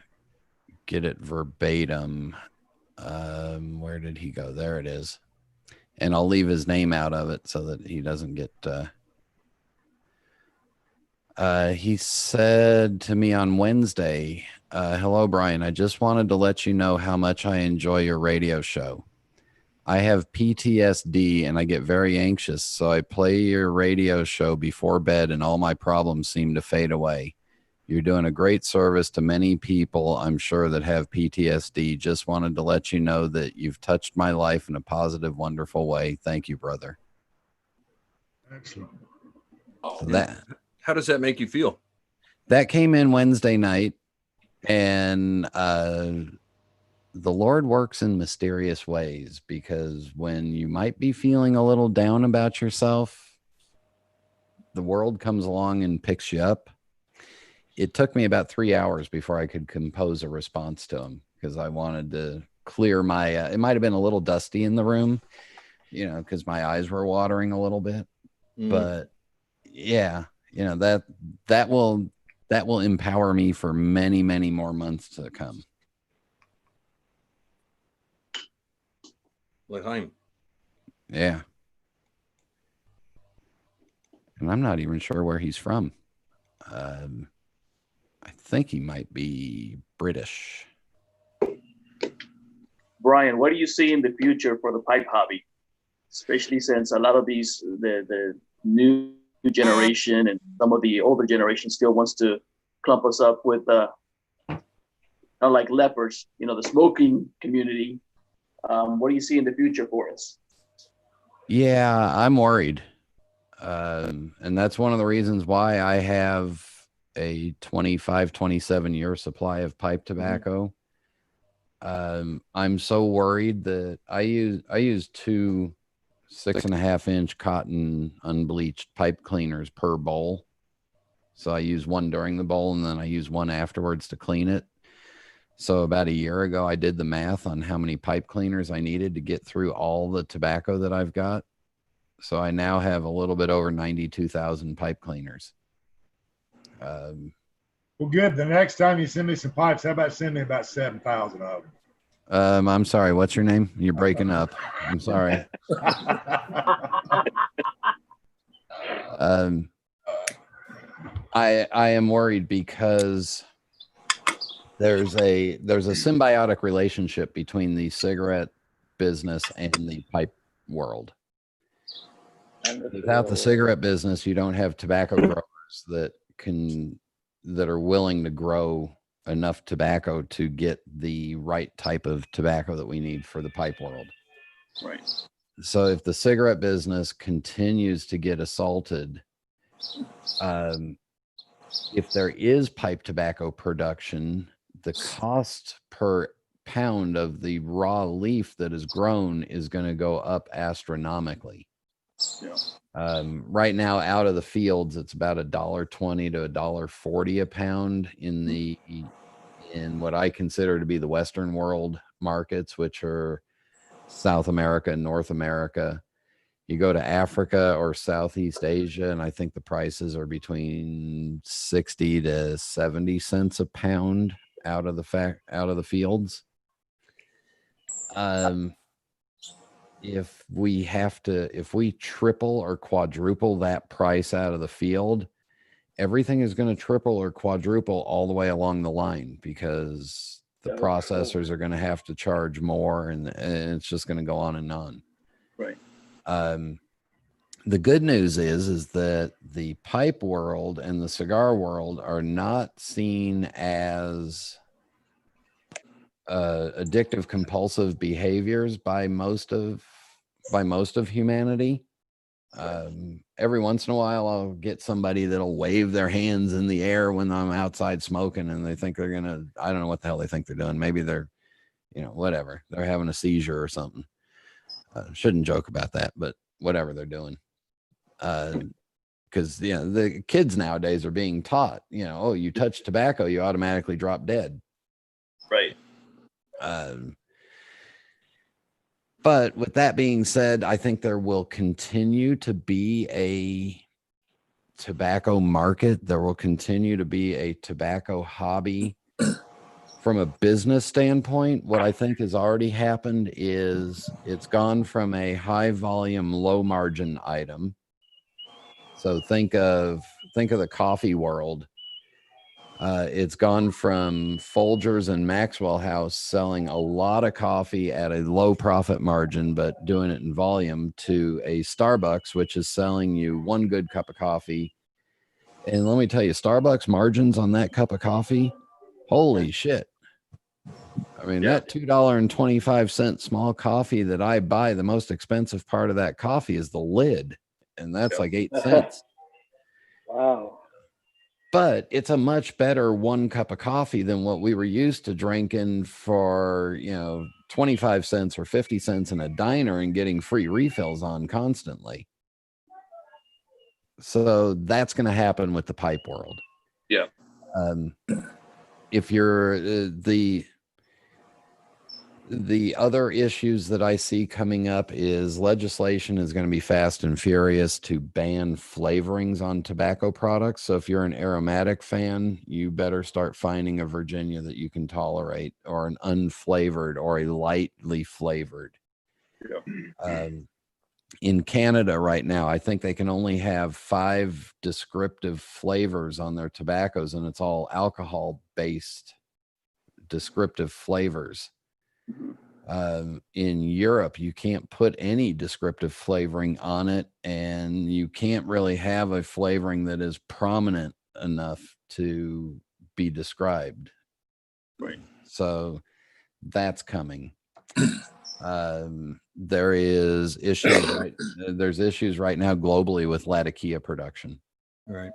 get it verbatim. Where did he go? There it is. And I'll leave his name out of it so that he doesn't get... he said to me on Wednesday, hello, Brian. I just wanted to let you know how much I enjoy your radio show. I have PTSD and I get very anxious, so I play your radio show before bed and all my problems seem to fade away. You're doing a great service to many people, I'm sure, that have PTSD. Just wanted to let you know that you've touched my life in a positive, wonderful way. Thank you, brother. Excellent. So how does that make you feel? That came in Wednesday night, and the Lord works in mysterious ways, because when you might be feeling a little down about yourself, the world comes along and picks you up. It took me about 3 hours before I could compose a response to him, because I wanted to clear my, it might have been a little dusty in the room, because my eyes were watering a little bit, but yeah, that will empower me for many, many more months to come. Levine. Yeah. And I'm not even sure where he's from. I think he might be British. Brian, what do you see in the future for the pipe hobby? Especially since a lot of these, the new generation and some of the older generation still wants to clump us up with kind of like lepers, the smoking community. What do you see in the future for us? Yeah, I'm worried. And that's one of the reasons why I have a 25, 27 year supply of pipe tobacco. I'm so worried that I use 2 6.5-inch cotton unbleached pipe cleaners per bowl. So I use one during the bowl and then I use one afterwards to clean it. So about a year ago, I did the math on how many pipe cleaners I needed to get through all the tobacco that I've got. So I now have a little bit over 92,000 pipe cleaners. Well, good. The next time you send me some pipes, how about send me about 7,000 of them? I'm sorry. What's your name? You're breaking up. I'm sorry. I am worried because there's a symbiotic relationship between the cigarette business and the pipe world. Without the cigarette business, you don't have tobacco growers that are willing to grow enough tobacco to get the right type of tobacco that we need for the pipe world. Right. So if the cigarette business continues to get assaulted, if there is pipe tobacco production, the cost per pound of the raw leaf that is grown is going to go up astronomically. Yeah. Right now, out of the fields, it's about $1.20 to $1.40 a pound in what I consider to be the Western world markets, which are South America and North America. You go to Africa or Southeast Asia, and I think the prices are between 60 to 70 cents a pound out of the fields. If we triple or quadruple that price out of the field, everything is going to triple or quadruple all the way along the line, because the processors are going to have to charge more, and it's just going to go on and on. Right. The good news is that the pipe world and the cigar world are not seen as addictive compulsive behaviors by most of humanity. Every once in a while I'll get somebody that'll wave their hands in the air when I'm outside smoking, and they think they're gonna, I don't know what the hell they think they're doing. Maybe they're, whatever, they're having a seizure or something. Shouldn't joke about that, but whatever they're doing. Because the kids nowadays are being taught, oh, you touch tobacco, you automatically drop dead. Right. But with that being said, I think there will continue to be a tobacco market. There will continue to be a tobacco hobby. From a business standpoint, what I think has already happened is it's gone from a high volume, low margin item. So think of the coffee world. It's gone from Folgers and Maxwell House selling a lot of coffee at a low profit margin, but doing it in volume, to a Starbucks, which is selling you one good cup of coffee. And let me tell you, Starbucks margins on that cup of coffee, holy shit. I mean, that $2.25 small coffee that I buy, the most expensive part of that coffee is the lid. And that's like 8 cents. Wow. But it's a much better one cup of coffee than what we were used to drinking for, 25 cents or 50 cents in a diner and getting free refills on constantly. So that's going to happen with the pipe world. Yeah. If you're the other issues that I see coming up is legislation is going to be fast and furious to ban flavorings on tobacco products. So if you're an aromatic fan, you better start finding a Virginia that you can tolerate, or an unflavored or a lightly flavored. Yeah. In Canada right now, I think they can only have 5 descriptive flavors on their tobaccos, and it's all alcohol-based descriptive flavors. In Europe, you can't put any descriptive flavoring on it, and you can't really have a flavoring that is prominent enough to be described. Right. So that's coming. There's issues right now globally with Latakia production. Right.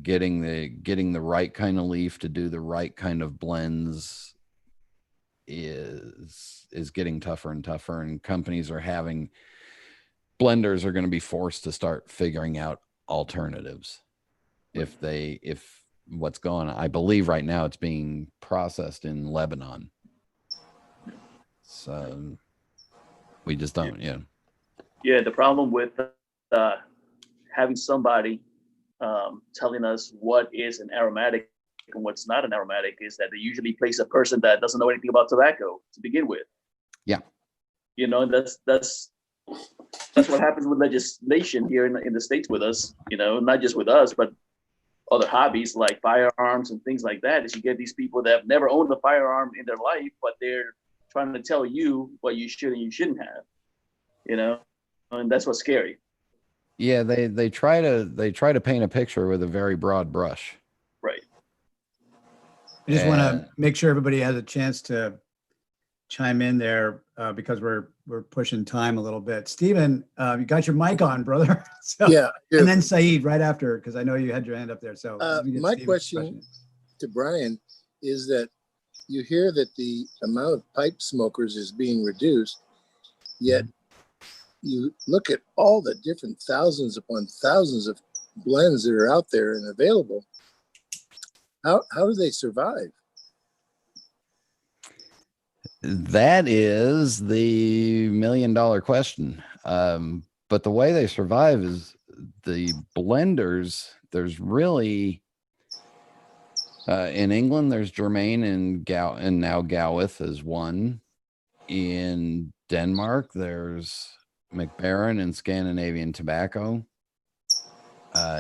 Getting the right kind of leaf to do the right kind of blends is getting tougher and tougher, and blenders are going to be forced to start figuring out alternatives. If what's going on, I believe right now it's being processed in Lebanon. So we just don't. Yeah, the problem with having somebody telling us what is an aromatic and what's not an aromatic is that they usually place a person that doesn't know anything about tobacco to begin with. Yeah. That's what happens with legislation here in the States with us, not just with us, but other hobbies like firearms and things like that, is you get these people that have never owned a firearm in their life, but they're trying to tell you what you should and you shouldn't have, and that's what's scary. Yeah, they try to paint a picture with a very broad brush. Right. I just want to make sure everybody has a chance to chime in there because we're pushing time a little bit. Stephen, you got your mic on, brother. So, yeah. And then Saeed right after, because I know you had your hand up there. So my question to Brian is that you hear that the amount of pipe smokers is being reduced, yet you look at all the different thousands upon thousands of blends that are out there and available. How do they survive? That is the $1,000,000 question. But the way they survive is the blenders. There's really in England, there's Germain and now Gowith is one. In Denmark, there's McBaron and Scandinavian Tobacco.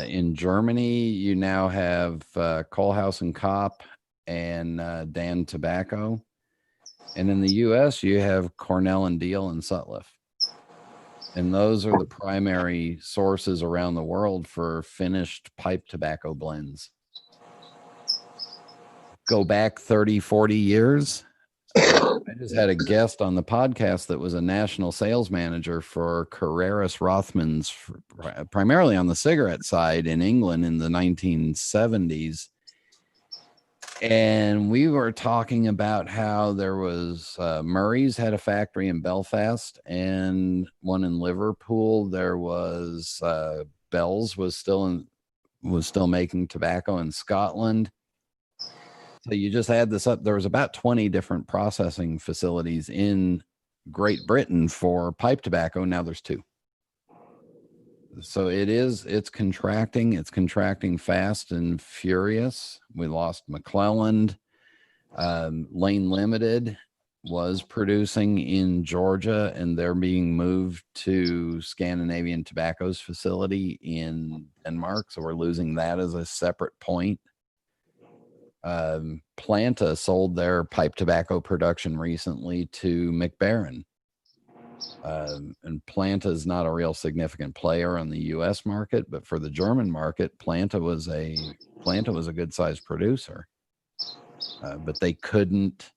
In Germany, you now have Kohlhaas and Kopp and Dan Tobacco. And in the US, you have Cornell and Deal and Sutliff. And those are the primary sources around the world for finished pipe tobacco blends. Go back 30, 40 years. I just had a guest on the podcast that was a national sales manager for Carreras Rothmans, primarily on the cigarette side in England in the 1970s. And we were talking about how there was Murray's had a factory in Belfast and one in Liverpool. There was Bell's was still making tobacco in Scotland. So you just add this up. There was about 20 different processing facilities in Great Britain for pipe tobacco. Now there's 2. So it's contracting. It's contracting fast and furious. We lost McClelland. Lane Limited was producing in Georgia, and they're being moved to Scandinavian Tobacco's facility in Denmark. So we're losing that as a separate point. Planta sold their pipe tobacco production recently to McBaron. And Planta is not a real significant player on the U.S. market, but for the German market, Planta was a good sized producer. But they couldn't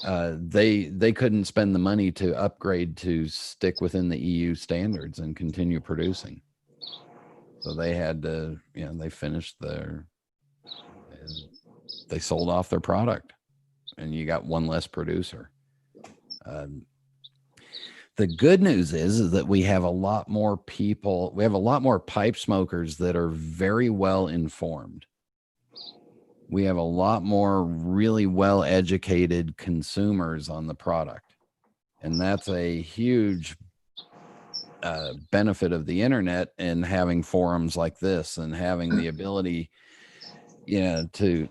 spend the money to upgrade to stick within the EU standards and continue producing. So they had to, they sold off their product, and you got one less producer. The good news is that we have a lot more people. We have a lot more pipe smokers that are very well informed. We have a lot more really well-educated consumers on the product. And that's a huge benefit of the internet and having forums like this and having the ability, to,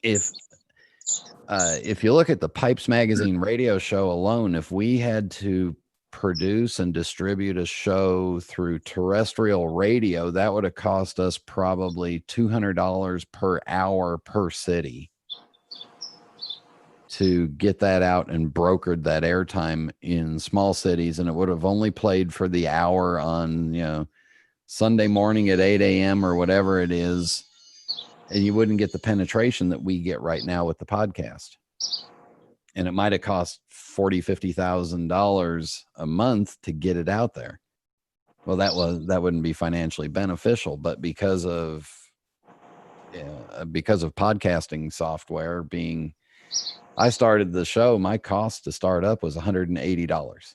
if you look at the Pipes Magazine radio show alone, if we had to produce and distribute a show through terrestrial radio, that would have cost us probably $200 per hour per city to get that out and brokered that airtime in small cities. And it would have only played for the hour on, Sunday morning at 8 a.m. or whatever it is. And you wouldn't get the penetration that we get right now with the podcast. And it might have cost $40,000, $50,000 a month to get it out there. Well, that wouldn't be financially beneficial, but because of podcasting software I started the show, my cost to start up was $180.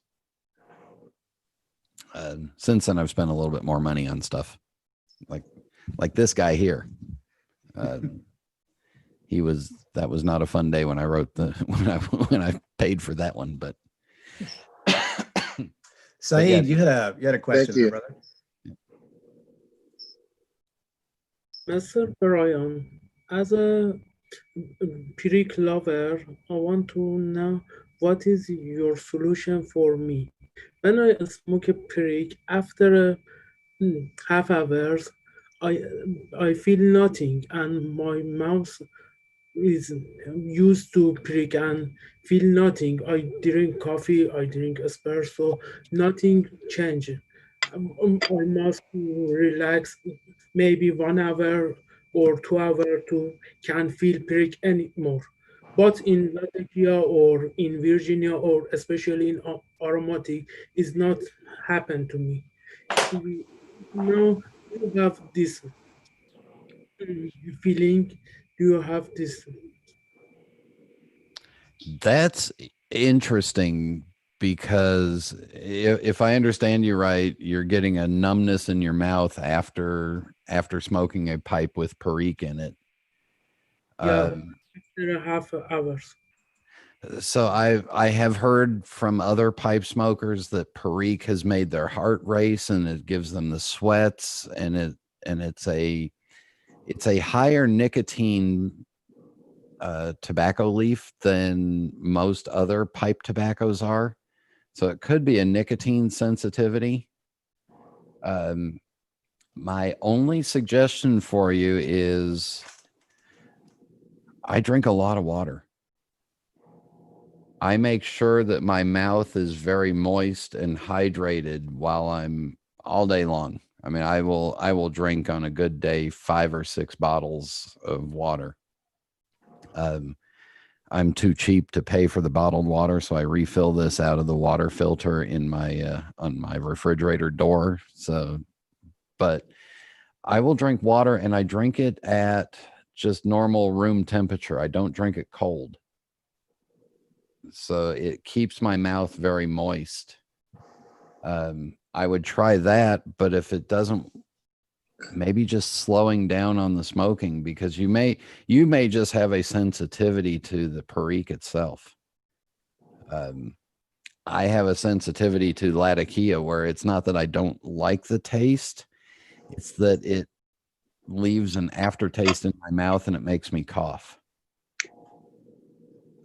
Since then, I've spent a little bit more money on stuff like this guy here. That was not a fun day when I wrote when I paid for that one, but Saeed, you had a question, there, brother. Mr. Brian, as a prick lover, I want to know what is your solution for me. When I smoke a prick, after half hours, I feel nothing, and my mouth is used to prick and feel nothing. I drink coffee, I drink espresso, nothing change. I must relax maybe 1 hour or 2 hours to can't feel prick anymore. But in Latvia or in Virginia or especially in aromatic, is not happened to me. Now you have this feeling, you have this. That's interesting because if I understand you right, you're getting a numbness in your mouth after smoking a pipe with perique in it. Yeah, after half hours. So I have heard from other pipe smokers that Perique has made their heart race and it gives them the sweats, and it's a higher nicotine tobacco leaf than most other pipe tobaccos are. So it could be a nicotine sensitivity. My only suggestion for you is I drink a lot of water. I make sure that my mouth is very moist and hydrated while I'm all day long. I mean, I will drink on a good day 5 or 6 bottles of water. I'm too cheap to pay for the bottled water, so I refill this out of the water filter in my on my refrigerator door. So, but I will drink water, and I drink it at just normal room temperature. I don't drink it cold. So it keeps my mouth very moist. I would try that, but if it doesn't, maybe just slowing down on the smoking, because you may just have a sensitivity to the Perique itself. I have a sensitivity to Latakia, where it's not that I don't like the taste, it's that it leaves an aftertaste in my mouth and it makes me cough.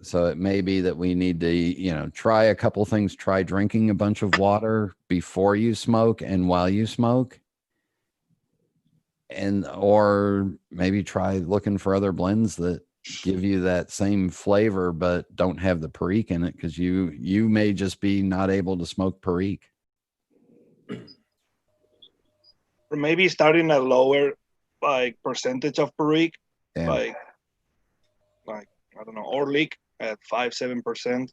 So it may be that we need to, try a couple things. Try drinking a bunch of water before you smoke and while you smoke. Or maybe try looking for other blends that give you that same flavor, but don't have the Perique in it, because you may just be not able to smoke Perique. Or maybe starting a lower percentage of Perique, Yeah. like I don't know, or leak at 5-7%,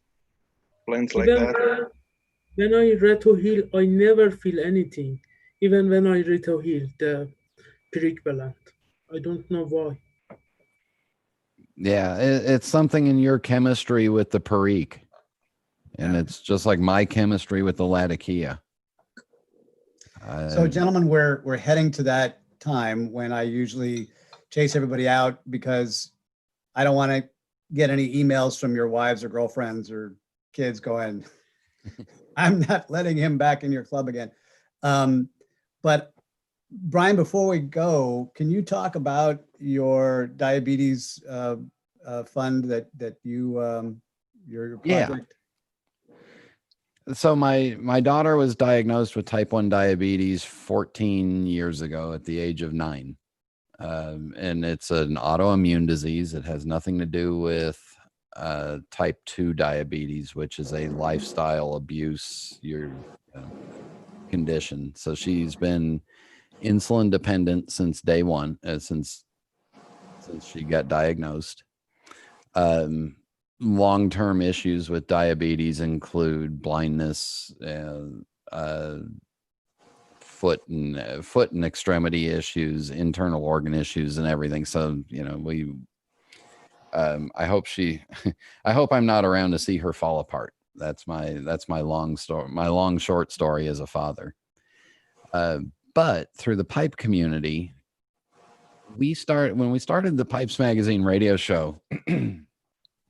blends like Even that. when I reto heal, I never feel anything. Even when I reto heal the Perique blend, I don't know why. Yeah, it's something in your chemistry with the Perique. And it's just like my chemistry with the Latakia. So, gentlemen, we're heading to that time when I usually chase everybody out, because I don't want to get any emails from your wives or girlfriends or kids going, I'm not letting him back in your club again. But Brian, before we go, can you talk about your diabetes fund that you your project? So my daughter was diagnosed with type 1 diabetes 14 years ago at the age of 9. And it's an autoimmune disease. It has nothing to do with type 2 diabetes, which is a lifestyle abuse condition. So she's been insulin dependent since day one, since she got diagnosed. Long-term issues with diabetes include blindness, foot and extremity issues, internal organ issues, and everything. So I hope I hope I'm not around to see her fall apart. That's my long short story as a father. But through the pipe community, when we started the Pipes Magazine radio show,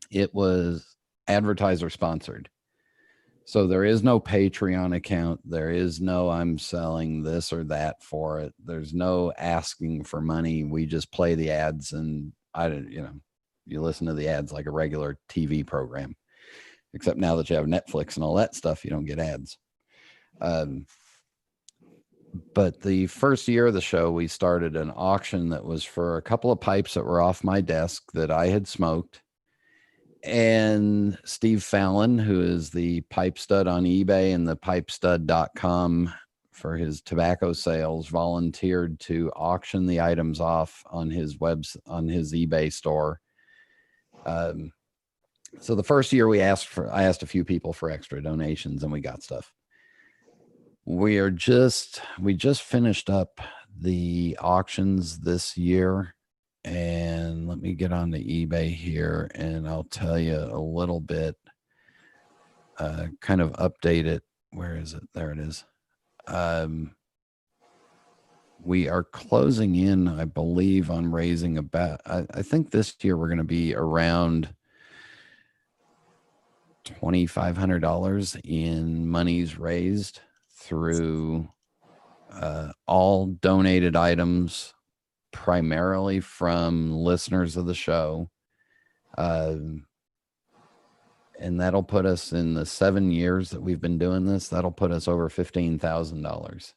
it was advertiser sponsored. So there is no Patreon account. There is no I'm selling this or that for it. There's no asking for money. We just play the ads, and you listen to the ads like a regular TV program, except now that you have Netflix and all that stuff, you don't get ads. But the first year of the show, we started an auction that was for a couple of pipes that were off my desk that I had smoked. And Steve Fallon, who is the pipe stud on eBay and the pipestud.com for his tobacco sales, volunteered to auction the items off on his eBay store. So the first year I asked a few people for extra donations, and we got stuff. We just finished up the auctions this year, and let me get on the eBay here, and I'll tell you a little bit, kind of update it. Where is it? There it is. We are closing in, I believe, on raising about, I think this year we're going to be around $2,500 in monies raised through all donated items, primarily from listeners of the show. And that'll put us, in the 7 years that we've been doing this, that'll put us over $15,000.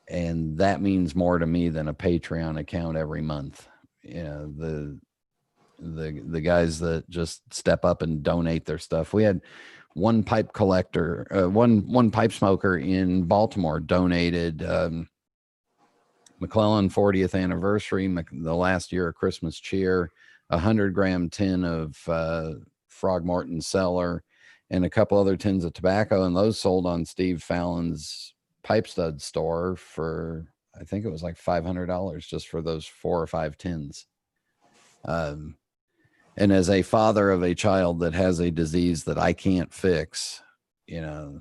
And that means more to me than a Patreon account every month. You know, the guys that just step up and donate their stuff. We had one pipe collector, one pipe smoker in Baltimore donated McClellan 40th anniversary, the last year of Christmas cheer, 100-gram tin of Frogmorton Cellar, and a couple other tins of tobacco, and those sold on Steve Fallon's pipe stud store for, I think it was like $500 just for those 4 or 5 tins. And as a father of a child that has a disease that I can't fix, you know,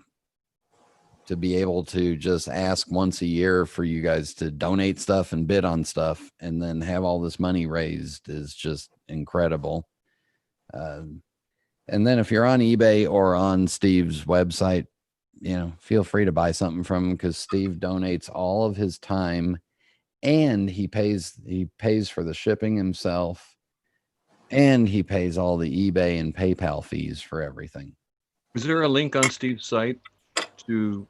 to be able to just ask once a year for you guys to donate stuff and bid on stuff and then have all this money raised is just incredible. And then if you're on eBay or on Steve's website, you know, feel free to buy something from him, because Steve donates all of his time and he pays for the shipping himself, and he pays all the eBay and PayPal fees for everything. Is there a link on Steve's site to?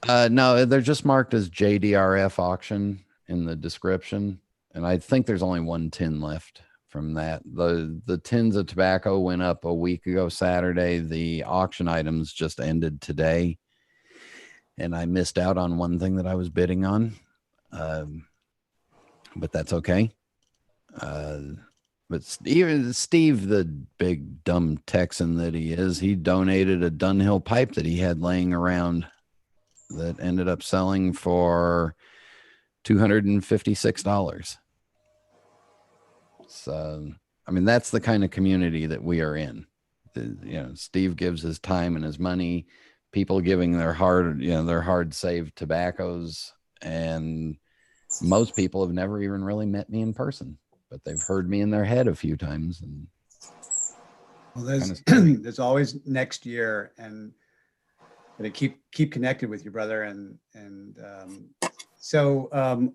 No, they're just marked as JDRF auction in the description. And I think there's only 1 tin left from that. The tins of tobacco went up a week ago Saturday. The auction items just ended today, and I missed out on one thing that I was bidding on, but that's okay. But even Steve, the big dumb Texan that he is, he donated a Dunhill pipe that he had laying around that ended up selling for $256. So, I mean, that's the kind of community that we are in. You know, Steve gives his time and his money, people giving their hard saved tobaccos, and most people have never even really met me in person, but they've heard me in their head a few times. And well, there's always next year, and to keep connected with your brother, and so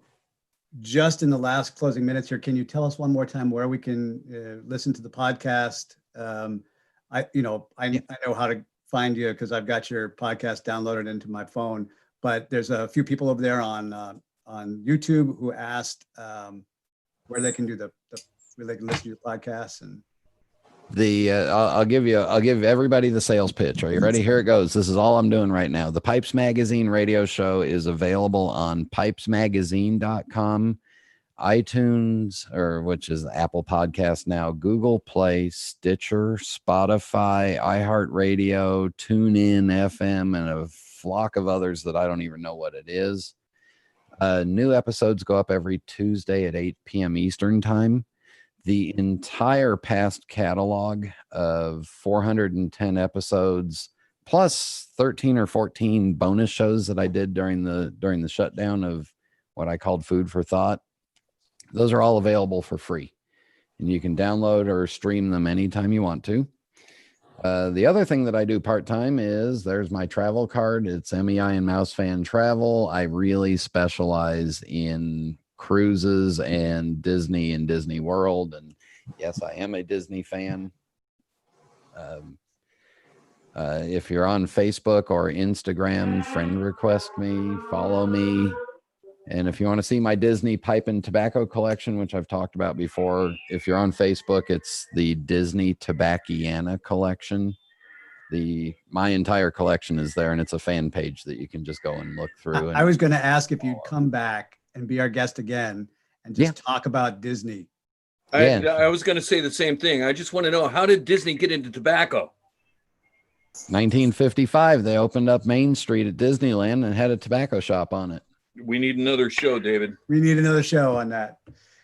just in the last closing minutes here, can you tell us one more time where we can listen to the podcast? I know how to find you because I've got your podcast downloaded into my phone, but there's a few people over there on YouTube who asked where they can where they can listen to your podcasts. And I'll give everybody the sales pitch. Are you ready? Here it goes. This is all I'm doing right now. The Pipes Magazine radio show is available on pipesmagazine.com, iTunes, which is Apple Podcast now, Google Play, Stitcher, Spotify, iHeartRadio, TuneIn FM, and a flock of others that I don't even know what it is. New episodes go up every Tuesday at 8 p.m. Eastern time. The entire past catalog of 410 episodes, plus 13 or 14 bonus shows that I did during the shutdown of what I called Food for Thought, those are all available for free, and you can download or stream them anytime you want to. The other thing that I do part-time is there's my travel card. It's MEI and Mouse Fan Travel. I really specialize in cruises and Disney and Disney World. And yes, I am a Disney fan. If you're on Facebook or Instagram, friend request me, follow me. And if you want to see my Disney pipe and tobacco collection, which I've talked about before, if you're on Facebook, it's the Disney Tobacciana collection. My entire collection is there, and it's a fan page that you can just go and look through. And I was going to ask if you'd come back and be our guest again and just talk about Disney. I was going to say the same thing. I just want to know, how did Disney get into tobacco? 1955, they opened up Main Street at Disneyland and had a tobacco shop on it. We need another show, David. We need another show on that.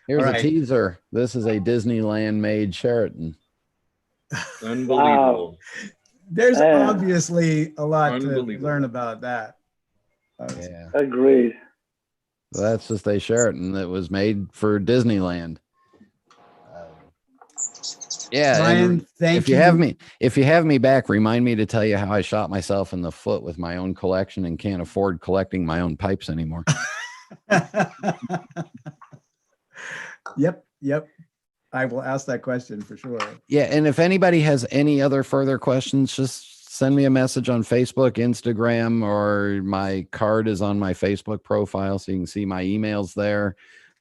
Here's a teaser. This is a Disneyland made Sheraton. Unbelievable. Wow. There's obviously a lot to learn about that. Yeah. Agreed. So that's just a Sheraton that was made for Disneyland. Yeah, Brian, and thank if you have me back, remind me to tell you how I shot myself in the foot with my own collection and can't afford collecting my own pipes anymore. Yep. I will ask that question for sure. Yeah, and if anybody has any other further questions, just send me a message on Facebook, Instagram, or my card is on my Facebook profile, so you can see my emails there.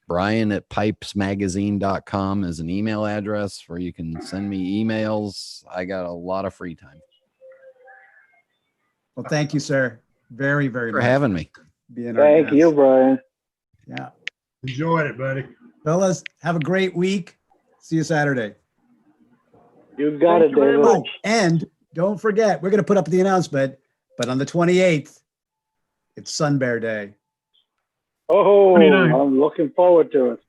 Brian@pipesmagazine.com is an email address where you can send me emails. I got a lot of free time. Well, thank you, sir. Very, very For much having me. being our Thank you, guest. Brian. Yeah. Enjoyed it, buddy. Fellas, have a great week. See you Saturday. You got Thank it, you very David. much. Oh, and don't forget, we're going to put up the announcement, but on the 28th, it's Sun Bear Day. Oh, 29. I'm looking forward to it.